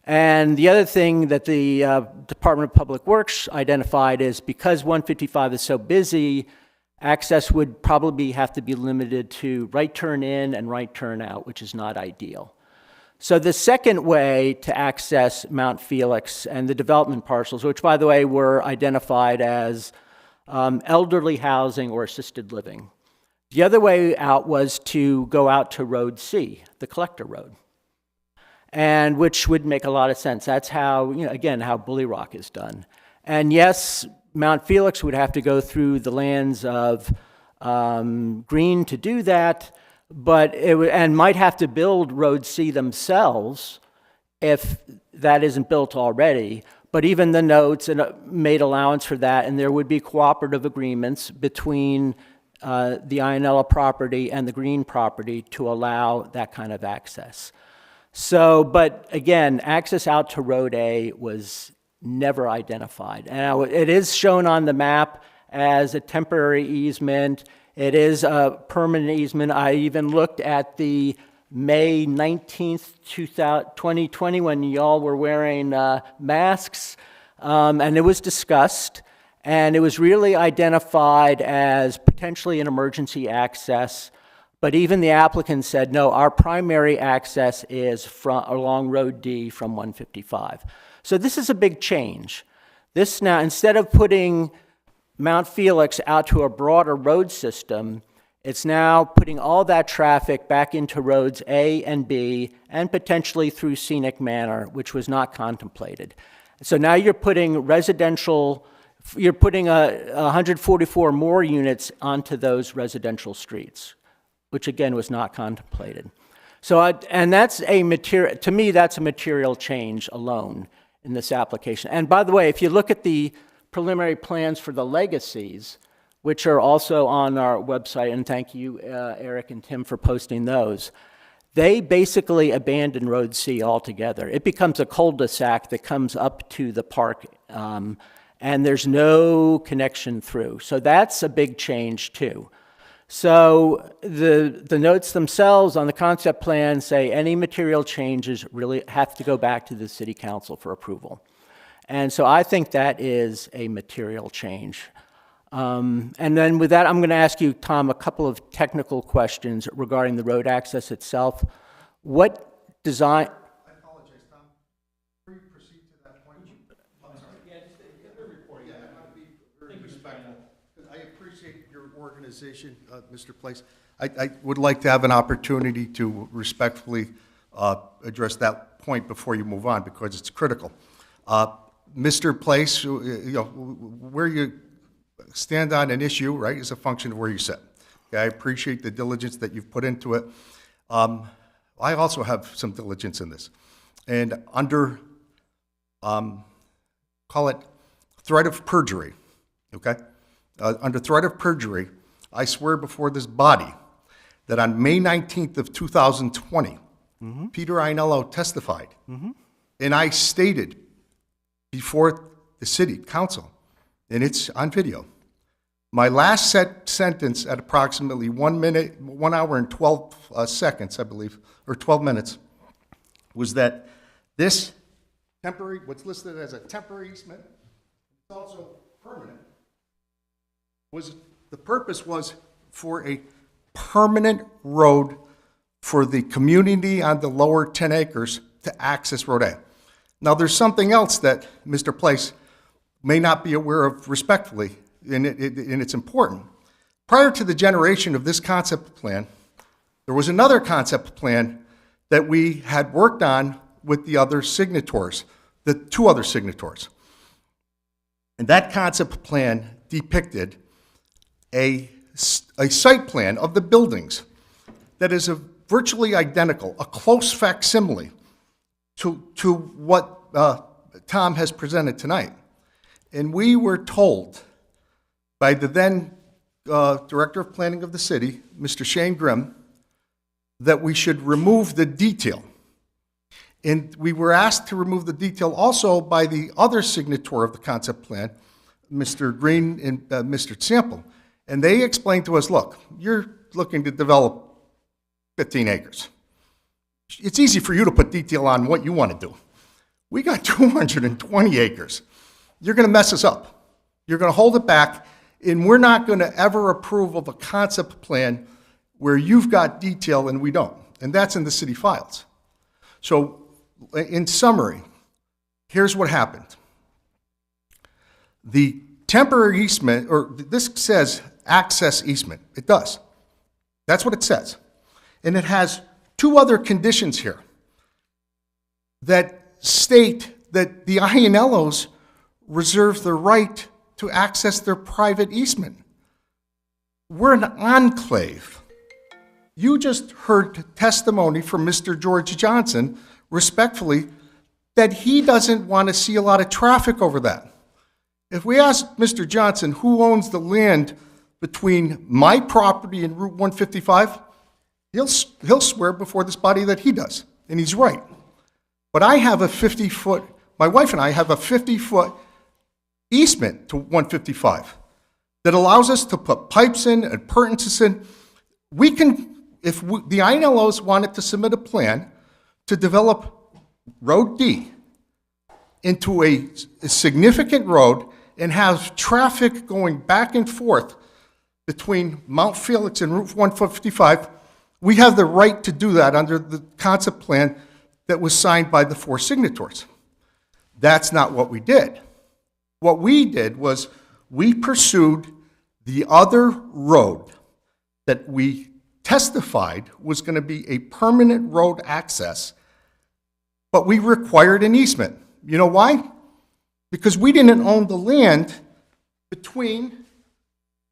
And the other thing that the Department of Public Works identified is because 155 is so busy, access would probably have to be limited to right turn in and right turn out, which is not ideal. So the second way to access Mount Felix and the development parcels, which by the way were identified as elderly housing or assisted living. The other way out was to go out to Road C, the collector road, and which would make a lot of sense. That's how, again, how Bully Rock is done. And yes, Mount Felix would have to go through the lands of Green to do that, but and might have to build Road C themselves if that isn't built already. But even the notes made allowance for that, and there would be cooperative agreements between the Ionella property and the Green property to allow that kind of access. So, but again, access out to Road A was never identified. And it is shown on the map as a temporary easement. It is a permanent easement. I even looked at the May 19th, 2020, when y'all were wearing masks, and it was discussed, and it was really identified as potentially an emergency access, but even the applicant said, no, our primary access is along Road D from 155. So this is a big change. This now, instead of putting Mount Felix out to a broader road system, it's now putting all that traffic back into roads A and B and potentially through Scenic Manor, which was not contemplated. So now you're putting residential, you're putting 144 more units onto those residential streets, which again was not contemplated. So, and that's a material, to me, that's a material change alone in this application. And by the way, if you look at the preliminary plans for the legacies, which are also on our website, and thank you, Eric and Tim, for posting those, they basically abandon Road C altogether. It becomes a cul-de-sac that comes up to the park, and there's no connection through. So that's a big change too. So the notes themselves on the concept plan say any material changes really have to go back to the city council for approval. And so I think that is a material change. And then with that, I'm going to ask you, Tom, a couple of technical questions regarding the road access itself. What design... I apologize, Tom. Before you proceed to that point, I'm sorry. Yeah, just recording. Yeah, I want to be very respectful. I appreciate your organization, Mr. Place. I would like to have an opportunity to respectfully address that point before you move on, because it's critical. Mr. Place, where you stand on an issue, right, is a function of where you sit. Okay, I appreciate the diligence that you've put into it. I also have some diligence in this. And under, call it threat of perjury, okay? Under threat of perjury, I swear before this body that on May 19th of 2020, Peter Ionella testified, and I stated before the city council, and it's on video, my last sentence at approximately 1 hour and 12 seconds, I believe, or 12 minutes, was that this temporary, what's listed as a temporary easement, it's also permanent, the purpose was for a permanent road for the community on the lower 10 acres to access Road A. Now, there's something else that Mr. Place may not be aware of respectfully, and it's important. Prior to the generation of this concept plan, there was another concept plan that we had worked on with the other signatories, the two other signatories. And that concept plan depicted a site plan of the buildings that is virtually identical, a close facsimile to what Tom has presented tonight. And we were told by the then Director of Planning of the city, Mr. Shane Grimm, that we should remove the detail. And we were asked to remove the detail also by the other signator of the concept plan, Mr. Green and Mr. Sample. And they explained to us, look, you're looking to develop 15 acres. It's easy for you to put detail on what you want to do. We got 220 acres. You're going to mess us up. You're going to hold it back, and we're not going to ever approve of a concept plan where you've got detail and we don't. And that's in the city files. So, in summary, here's what happened. The temporary easement, or this says access easement. It does. That's what it says. And it has two other conditions here that state that the INLOs reserve the right to access their private easement. We're an enclave. You just heard testimony from Mr. George Johnson, respectfully, that he doesn't want to see a lot of traffic over that. If we ask Mr. Johnson who owns the land between my property and Route 155, he'll swear before this body that he does, and he's right. But I have a 50-foot, my wife and I have a 50-foot easement to 155 that allows us to put pipes in and appurtenances in. We can, if the INLOs wanted to submit a plan to develop Road D into a significant road and have traffic going back and forth between Mount Felix and Route 155, we have the right to do that under the concept plan that was signed by the four signatories. That's not what we did. What we did was we pursued the other road that we testified was going to be a permanent road access, but we required an easement. You know why? Because we didn't own the land between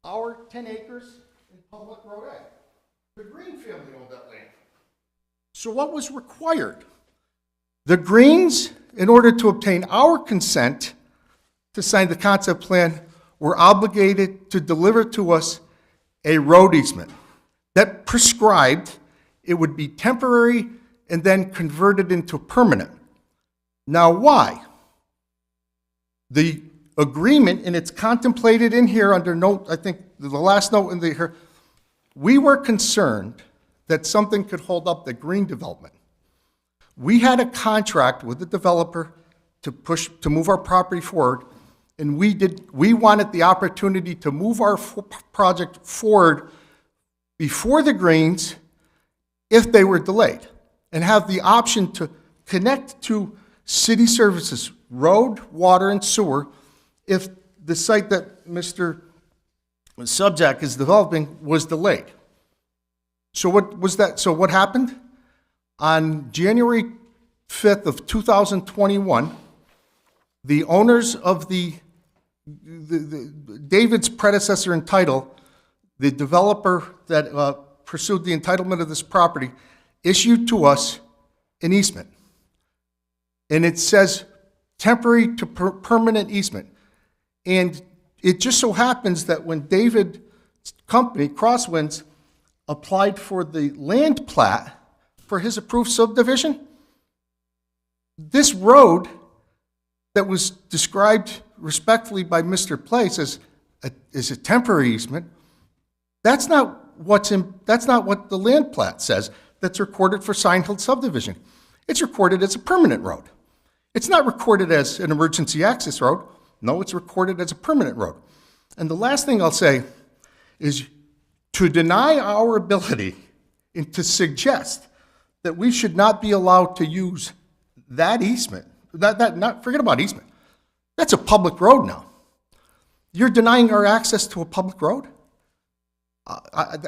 our 10 acres and Public Road A. The Green family owned that land. So what was required? The Greens, in order to obtain our consent to sign the concept plan, were obligated to deliver to us a road easement that prescribed it would be temporary and then converted into permanent. Now, why? The agreement, and it's contemplated in here under note, I think the last note in the, we were concerned that something could hold up the green development. We had a contract with the developer to move our property forward, and we wanted the opportunity to move our project forward before the Greens if they were delayed, and have the option to connect to city services, road, water, and sewer, if the site that Mr. Subject is developing was delayed. So what was that? So what happened? On January 5th of 2021, the owners of David's predecessor in title, the developer that pursued the entitlement of this property, issued to us an easement. And it says temporary to permanent easement. And it just so happens that when David's company, Crosswinds, applied for the land plat for his approved subdivision, this road that was described respectfully by Mr. Place as a temporary easement, that's not what the land plat says that's recorded for Sign Hill subdivision. It's recorded as a permanent road. It's not recorded as an emergency access road. No, it's recorded as a permanent road. And the last thing I'll say is to deny our ability and to suggest that we should not be allowed to use that easement, forget about easement. That's a public road now. You're denying our access to a public road?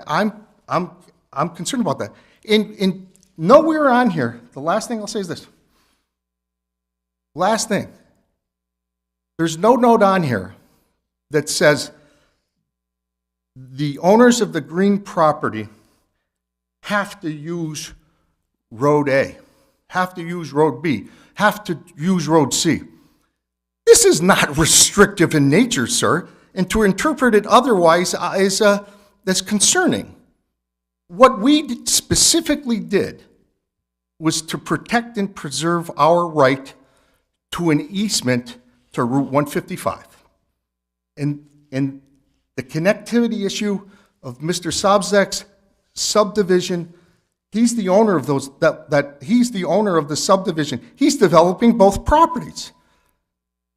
I'm concerned about that. In nowhere on here, the last thing I'll say is this. Last thing. There's no note on here that says the owners of the green property have to use Road A, have to use Road B, have to use Road C. This is not restrictive in nature, sir, and to interpret it otherwise is concerning. What we specifically did was to protect and preserve our right to an easement to Route 155. And the connectivity issue of Mr. Sobzak's subdivision, he's the owner of those, he's the owner of the subdivision. He's developing both properties.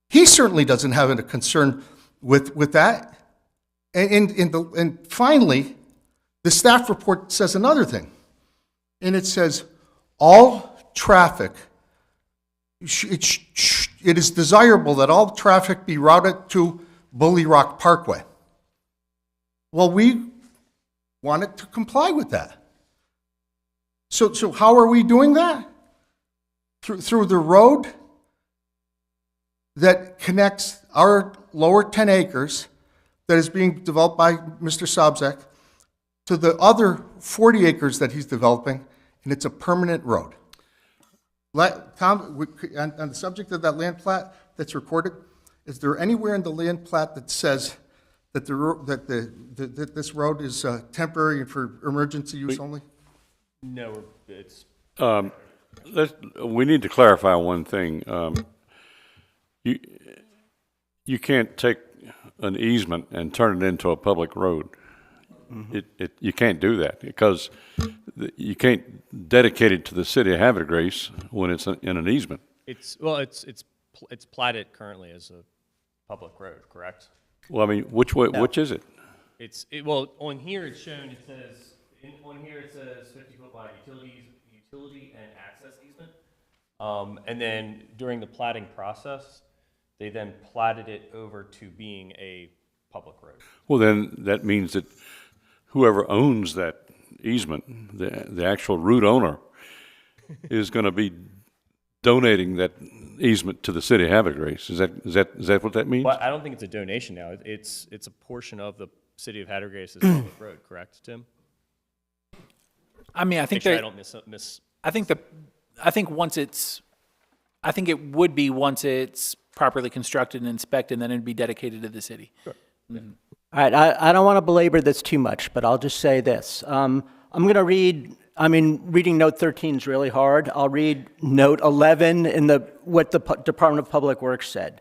He certainly doesn't have a concern with that. And finally, the staff report says another thing. And it says, all traffic, it is desirable that all traffic be routed to Bully Rock Parkway. Well, we wanted to comply with that. So how are we doing that? Through the road that connects our lower 10 acres that is being developed by Mr. Sobzak to the other 40 acres that he's developing, and it's a permanent road. Tom, on the subject of that land plat that's recorded, is there anywhere in the land plat that says that that this road is temporary and for emergency use only? No, it's We need to clarify one thing. You can't take an easement and turn it into a public road. You can't do that because you can't dedicate it to the city of Havre Grace when it's in an easement. it's platted currently as a public road, correct? Well, I mean, which is it? Well, on here it's shown, on here it says 50-foot wide utility and access easement. And then during the platting process, they then platted it over to being a public road. Well, then that means that whoever owns that easement, the actual root owner, is going to be donating that easement to the city of Havre Grace. Is that what that means? Well, I don't think it's a donation now. It's a portion of the city of Havre Grace's public road, correct, Tim? I mean, I think Make sure I don't miss. I think it would be once it's properly constructed and inspected, and then it'd be dedicated to the city. Sure. Mm-hmm. All right, I don't want to belabor this too much, but I'll just say this. I'm going to read, reading note 13 is really hard. I'll read note 11 in what the Department of Public Works said.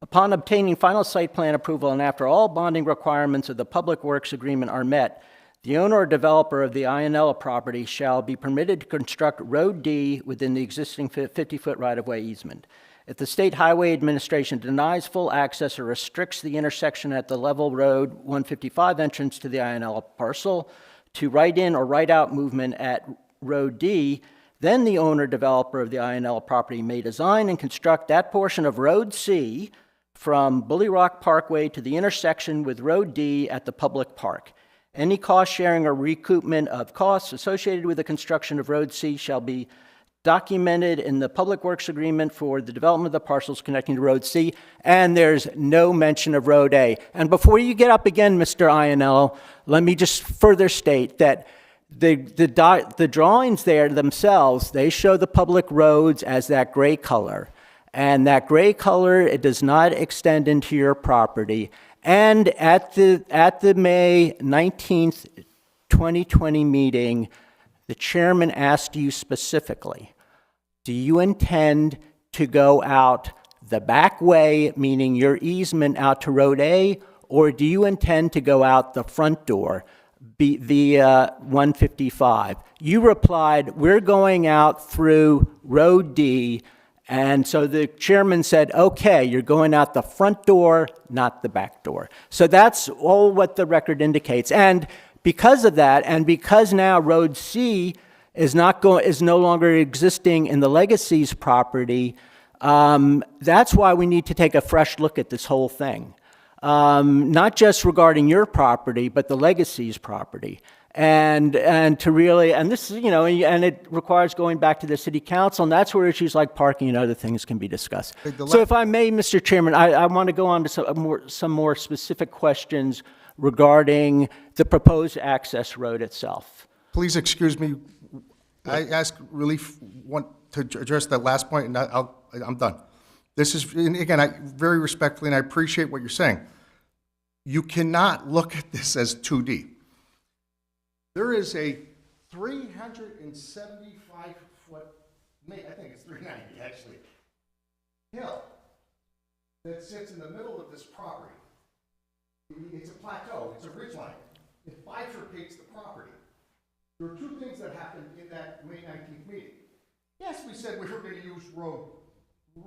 Upon obtaining final site plan approval and after all bonding requirements of the Public Works Agreement are met, the owner or developer of the Ionella property shall be permitted to construct Road D within the existing 50-foot right-of-way easement. If the State Highway Administration denies full access or restricts the intersection at the level road 155 entrance to the Ionella parcel to right-in or right-out movement at Road D, then the owner-developer of the Ionella property may design and construct that portion of Road C from Bully Rock Parkway to the intersection with Road D at the public park. Any cost sharing or recoupment of costs associated with the construction of Road C shall be documented in the Public Works Agreement for the development of the parcels connecting to Road C, and there's no mention of Road A. And before you get up again, Mr. Ionello, let me just further state that the drawings there themselves, they show the public roads as that gray color. And that gray color, it does not extend into your property. And at the May 19th, 2020 meeting, the chairman asked you specifically, do you intend to go out the back way, meaning your easement out to Road A, or do you intend to go out the front door via 155? You replied, we're going out through Road D. And so the chairman said, okay, you're going out the front door, not the back door. So that's all what the record indicates. And because of that, and because now Road C is no longer existing in the Legacy's property, that's why we need to take a fresh look at this whole thing. Not just regarding your property, but the Legacy's property. And to really, and this is, and it requires going back to the city council, and that's where issues like parking and other things can be discussed. So if I may, Mr. Chairman, I want to go on to some more specific questions regarding the proposed access road itself. Please excuse me. I ask relief to address that last point, and I'm done. This is, and again, very respectfully, and I appreciate what you're saying. You cannot look at this as 2D. There is a 375-foot foot, I think it's 390 actually, hill that sits in the middle of this property. It's a plateau, it's a ridgeline. It bifurcates the property. There were two things that happened in that May 19th meeting. Yes, we said we were going to use road. I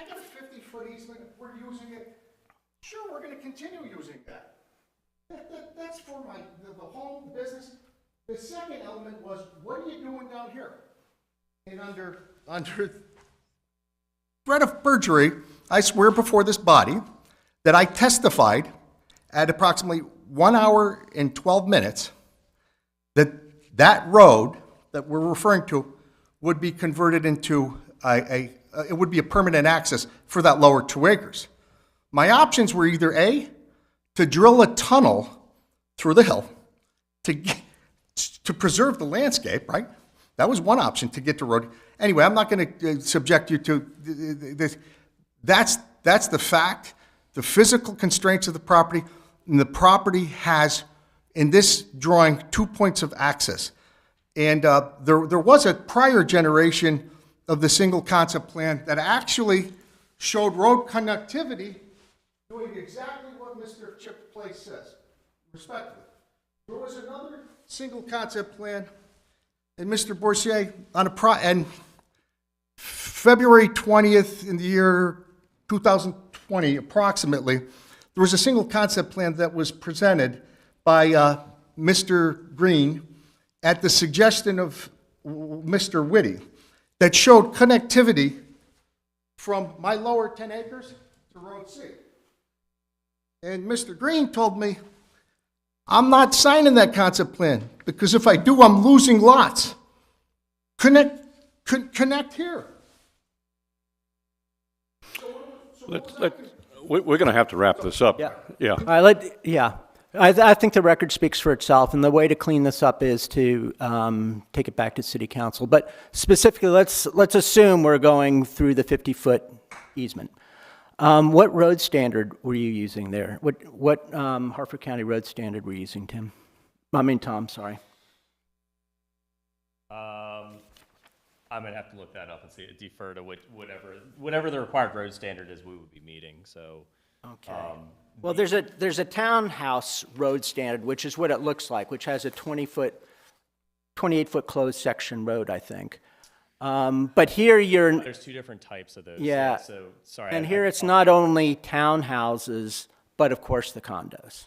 got a 50-foot easement, we're using it. Sure, we're going to continue using that. That's for the home, the business. The second element was, what are you doing down here? And under threat of perjury, I swear before this body that I testified at approximately 1 hour and 12 minutes that road that we're referring to would be converted into it would be a permanent access for that lower 2 acres. My options were either A, to drill a tunnel through the hill to preserve the landscape, right? That was one option to get to road. Anyway, I'm not going to subject you to this. That's the fact, the physical constraints of the property, and the property has, in this drawing, 2 points of access. And there was a prior generation of the single concept plan that actually showed road connectivity doing exactly what Mr. Chip Place says, respectfully. There was another single concept plan, and Mr. Boursier, and February 20th in the year 2020, approximately, there was a single concept plan that was presented by Mr. Green at the suggestion of Mr. Whitty that showed connectivity from my lower 10 acres to Road C. And Mr. Green told me, I'm not signing that concept plan because if I do, I'm losing lots. Connect here. We're going to have to wrap this up. Yeah. All right, I think the record speaks for itself, and the way to clean this up is to take it back to City Council. But specifically, let's assume we're going through the 50-foot easement. What road standard were you using there? What Harford County road standard were you using, Tom, sorry. I'm gonna have to look that up and see, defer to whatever the required road standard is we would be meeting, so. Okay. Well, there's a townhouse road standard, which is what it looks like, which has a 28-foot closed section road, I think. But here There's two different types of those. Yeah. So, sorry. And here it's not only townhouses, but of course the condos.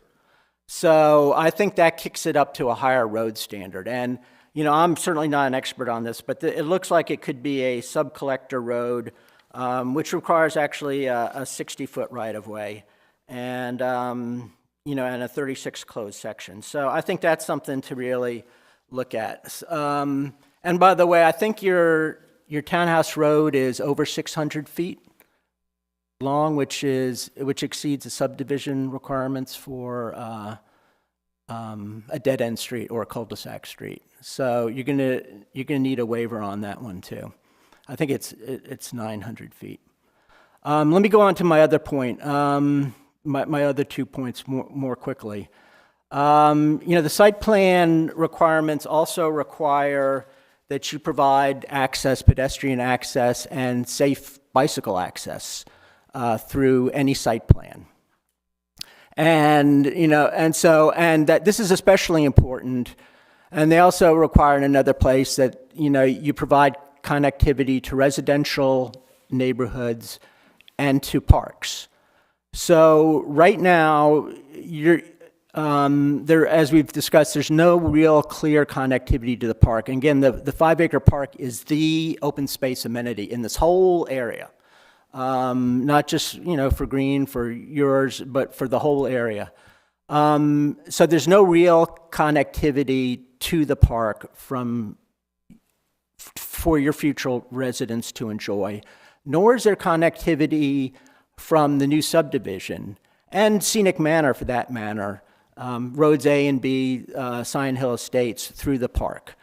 So I think that kicks it up to a higher road standard. And, I'm certainly not an expert on this, but it looks like it could be a sub-collector road, which requires actually a 60-foot right-of-way and, and a 36 closed section. So I think that's something to really look at. And by the way, I think your townhouse road is over 600 feet long, which exceeds the subdivision requirements for a dead-end street or a cul-de-sac street. So you're gonna need a waiver on that one too. I think it's 900 feet. Let me go on to my other point. My other 2 points more quickly. The site plan requirements also require that you provide access, pedestrian access, and safe bicycle access through any site plan. And that this is especially important. And they also require in another place that you provide connectivity to residential neighborhoods and to parks. So right now, as we've discussed, there's no real clear connectivity to the park. And again, the 5-acre park is the open space amenity in this whole area. Not just, for green, for yours, but for the whole area. So there's no real connectivity to the park for your future residents to enjoy, nor is there connectivity from the new subdivision and Scenic Manor for that matter, roads A and B, Scion Hill Estates through the park.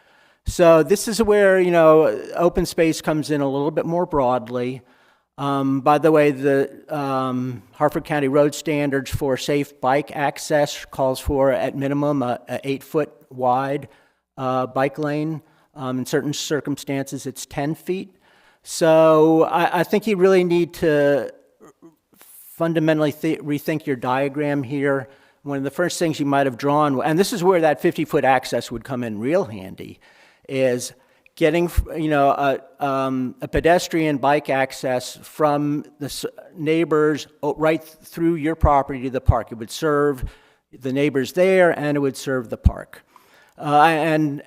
So this is where, open space comes in a little bit more broadly. By the way, the Harford County road standards for safe bike access calls for, at minimum, a 8-foot wide bike lane In certain circumstances, it's 10 feet. So I think you really need to fundamentally rethink your diagram here. One of the first things you might have drawn, and this is where that 50-foot access would come in real handy, is getting, a pedestrian bike access from the neighbors right through your property to the park. It would serve the neighbors there, and it would serve the park, and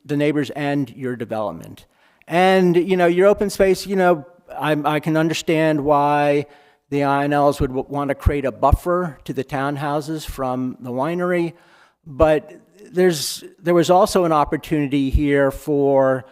the neighbors and your development. And, your open space, I can understand why the INLs would want to create a buffer to the townhouses from the winery, but there was also an opportunity here for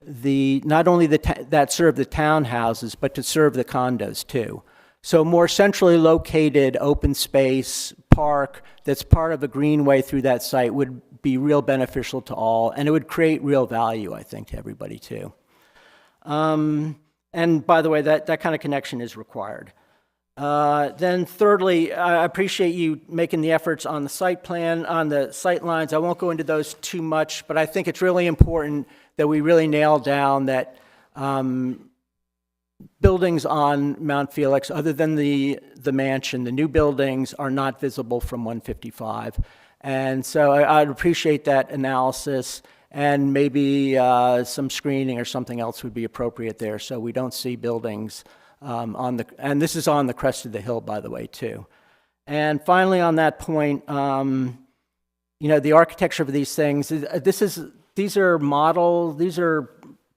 not only that serve the townhouses, but to serve the condos too. So more centrally located open space park that's part of a greenway through that site would be real beneficial to all, and it would create real value, I think, to everybody too. And by the way, that kind of connection is required. Then thirdly, I appreciate you making the efforts on the site plan, on the sight lines. I won't go into those too much, but I think it's really important that we really nail down that buildings on Mount Felix, other than the mansion, the new buildings are not visible from 155. And so I'd appreciate that analysis, and maybe some screening or something else would be appropriate there so we don't see buildings and this is on the crest of the hill, by the way, too. And finally, on that point, the architecture of these things, these are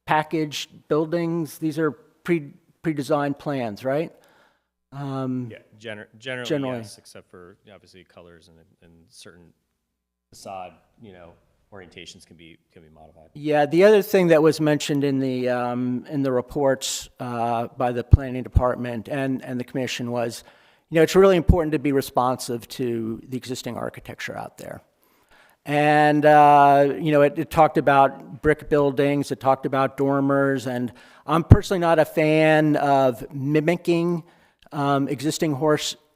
packaged buildings, these are pre-designed plans, right? Yeah, generally, yes, except for obviously colors and certain facade, orientations can be modified. Yeah, the other thing that was mentioned in the reports by the planning department and the commission was, it's really important to be responsive to the existing architecture out there. And it talked about brick buildings, it talked about dormers, and I'm personally not a fan of mimicking existing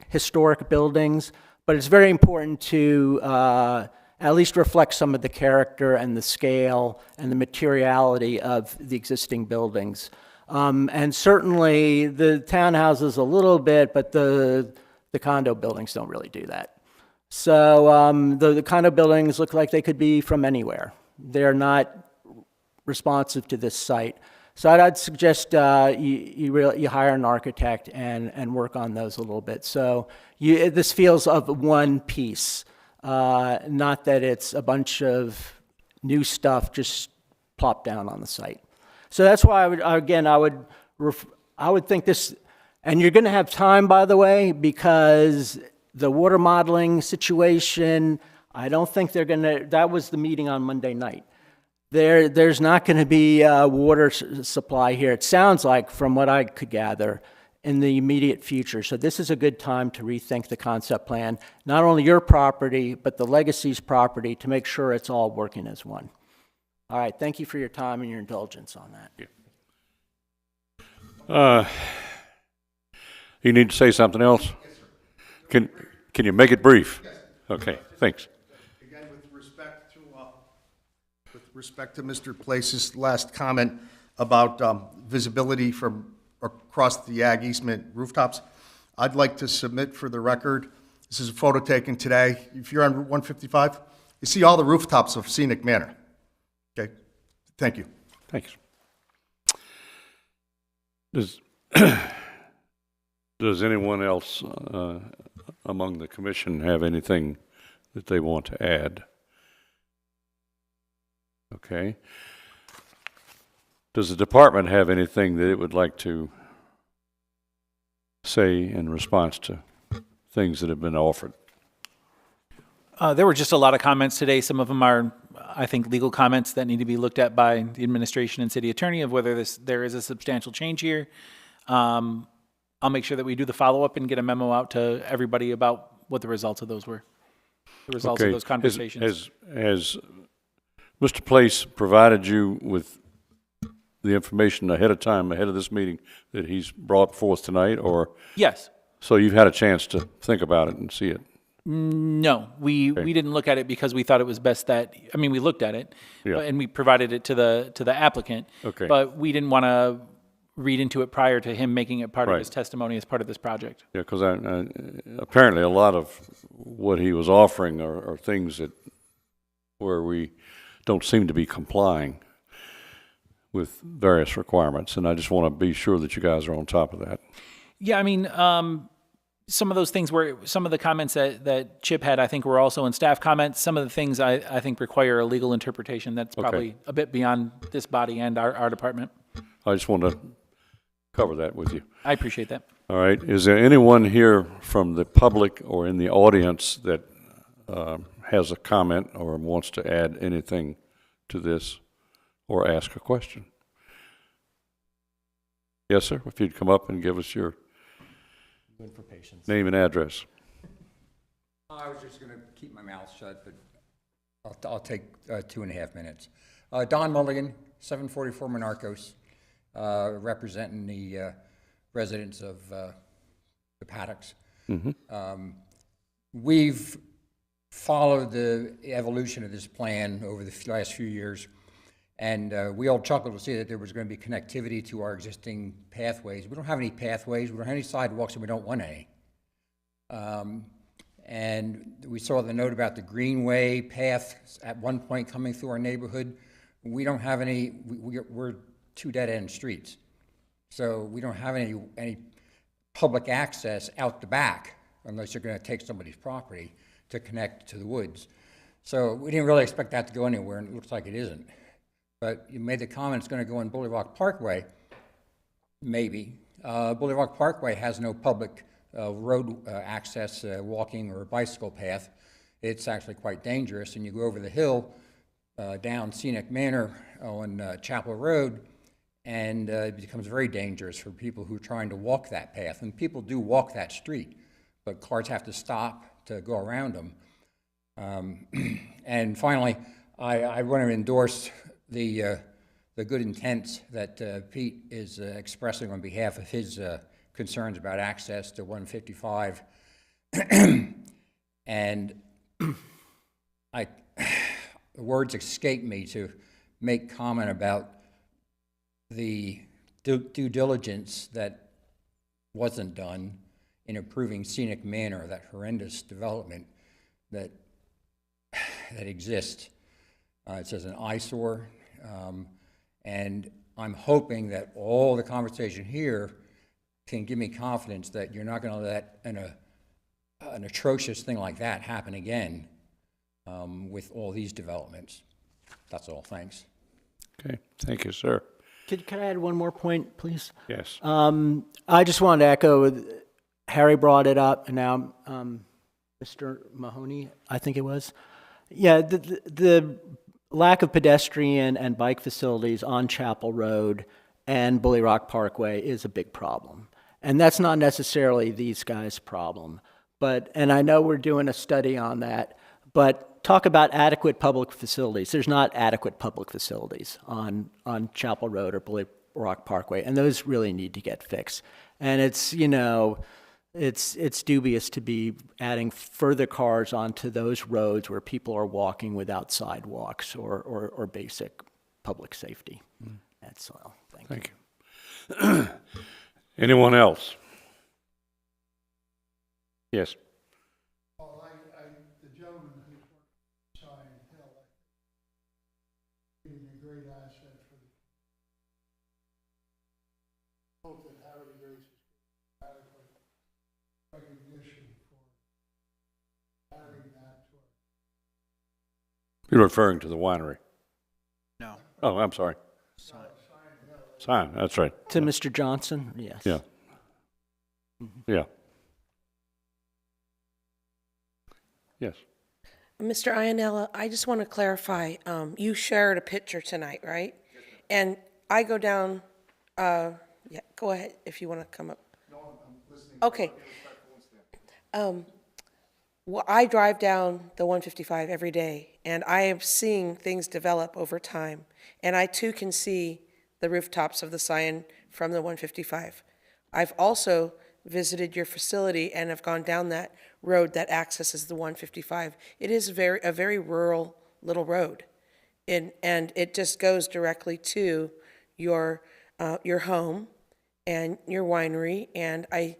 historic buildings, but it's very important to at least reflect some of the character and the scale and the materiality of the existing buildings. And certainly the townhouses a little bit, but the condo buildings don't really do that. So the condo buildings look like they could be from anywhere. They're not responsive to this site. So I'd suggest you hire an architect and work on those a little bit. So this feels of one piece. Not that it's a bunch of new stuff just plopped down on the site. So that's why I would think this, and you're going to have time, by the way, because the water modeling situation, I don't think they're going to, that was the meeting on Monday night. There's not going to be water supply here, it sounds like, from what I could gather, in the immediate future. So this is a good time to rethink the concept plan, not only your property, but the legacy's property, to make sure it's all working as one. All right, thank you for your time and your indulgence on that. You need to say something else? Can you make it brief? Yes. Okay, thanks. Again, with respect to Mr. Place's last comment about visibility from across the Ag Eastman rooftops, I'd like to submit for the record, this is a photo taken today. If you're on Route 155, you see all the rooftops of Scenic Manor. Okay, thank you. Thanks. Does anyone else among the commission have anything that they want to add? Okay. Does the department have anything that it would like to say in response to things that have been offered? There were just a lot of comments today. Some of them are, I think, legal comments that need to be looked at by the administration and city attorney of whether there is a substantial change here. I'll make sure that we do the follow-up and get a memo out to everybody about what the results of those were, the results of those conversations. Has Mr. Place provided you with the information ahead of time, ahead of this meeting, that he's brought forth tonight, or? Yes. So you've had a chance to think about it and see it? No, we didn't look at it because we thought it was best that, I mean, we looked at it, Yeah. and we provided it to the applicant. Okay. But we didn't want to read into it prior to him making it part of Right. his testimony as part of this project. Yeah, because apparently a lot of what he was offering are things where we don't seem to be complying with various requirements, and I just want to be sure that you guys are on top of that. Yeah, I mean, some of those things some of the comments that Chip had, I think were also in staff comments. Some of the things I think require a legal interpretation that's probably a bit beyond this body and our department. I just want to cover that with you. I appreciate that. All right. Is there anyone here from the public or in the audience that has a comment or wants to add anything to this or ask a question? Yes, sir. If you'd come up and give us your For patience. name and address. I was just going to keep my mouth shut, but I'll take 2.5 minutes. Don Mulligan, 744 Monarchos, representing the residents of the paddocks. We've followed the evolution of this plan over the last few years, and we all chuckled to see that there was going to be connectivity to our existing pathways. We don't have any pathways, we don't have any sidewalks, and we don't want any. And we saw the note about the Greenway path at one point coming through our neighborhood. We don't have any, we're two dead-end streets. So we don't have any public access out the back unless you're going to take somebody's property to connect to the woods. So we didn't really expect that to go anywhere, and it looks like it isn't. But you made the comment it's going to go on Bully Rock Parkway. Maybe. Bully Rock Parkway has no public road access, walking or bicycle path. It's actually quite dangerous, and you go over the hill down Scenic Manor on Chapel Road, and it becomes very dangerous for people who are trying to walk that path. And people do walk that street, but cars have to stop to go around them. And finally, I want to endorse the good intents that Pete is expressing on behalf of his concerns about access to 155. And the words escape me to make comment about the due diligence that wasn't done in approving Scenic Manor, that horrendous development that exists. It's as an eyesore, and I'm hoping that all the conversation here can give me confidence that you're not going to let an atrocious thing like that happen again with all these developments. That's all. Thanks. Okay. Thank you, sir. Could I add one more point, please? Yes. I just wanted to echo, Harry brought it up, and now Mr. Mahoney, I think it was. Yeah, the lack of pedestrian and bike facilities on Chapel Road and Bully Rock Parkway is a big problem. And that's not necessarily these guys' problem. And I know we're doing a study on that, but talk about adequate public facilities. There's not adequate public facilities on Chapel Road or Bully Rock Parkway, and those really need to get fixed. And it's, it's dubious to be adding further cars onto those roads where people are walking without sidewalks or basic public safety. That's all. Thank you. Anyone else? Yes. Well, the gentleman who's working on Sign Hill, being a great asset for the hope that Havre raises adequate recognition for adding that to our. You're referring to the winery? No. Oh, I'm sorry. Sign, that's right. To Mr. Johnson, yes. Yeah. Yeah. Yes. Mr. Iannella, I just want to clarify, you shared a picture tonight, right? And I go down, yeah, go ahead if you want to come up. No, I'm listening. Okay. Well, I drive down the 155 every day, and I am seeing things develop over time. And I too can see the rooftops of the sign from the 155. I've also visited your facility and have gone down that road that accesses the 155. It is a very rural little road. And it just goes directly to your home and your winery. And I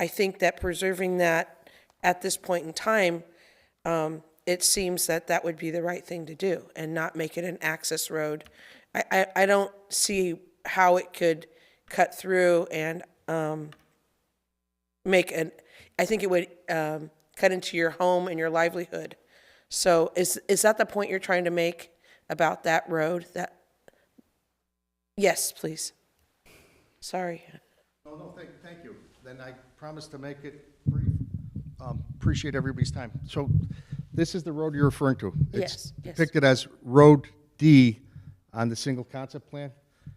think that preserving that at this point in time, it seems that that would be the right thing to do and not make it an access road. I don't see how it could cut through and I think it would cut into your home and your livelihood. So is that the point you're trying to make about that road? Yes, please. Sorry. No, thank you. Then I promise to make it brief. Appreciate everybody's time. So this is the road you're referring to. It's Yes. depicted as Road D on the single concept plan.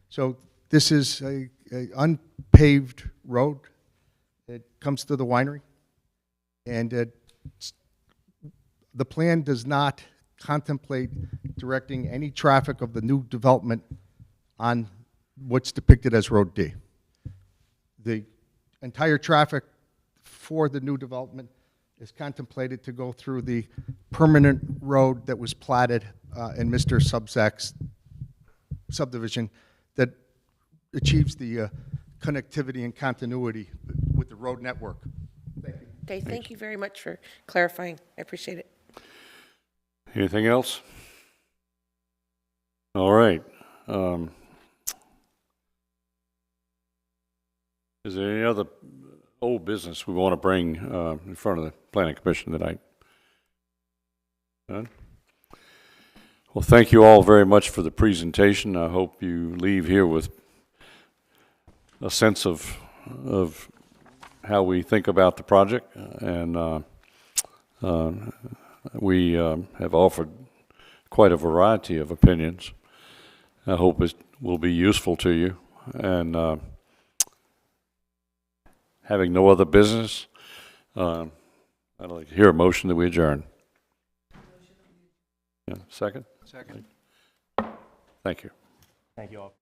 So this is a unpaved road. It comes to the winery. And the plan does not contemplate directing any traffic of the new development on what's depicted as Road D. The entire traffic for the new development is contemplated to go through the permanent road that was platted in Mr. Subzak's subdivision that achieves the connectivity and continuity with the road network. Thank you. Okay, thank you very much for clarifying. I appreciate it. Anything else? All right. Is there any other old business we want to bring in front of the Planning Commission tonight? None? Well, thank you all very much for the presentation. I hope you leave here with a sense of how we think about the project, and we have offered quite a variety of opinions. I hope it will be useful to you, and having no other business, I'd like to hear a motion that we adjourn. Yeah, second? Second. Thank you. Thank you all.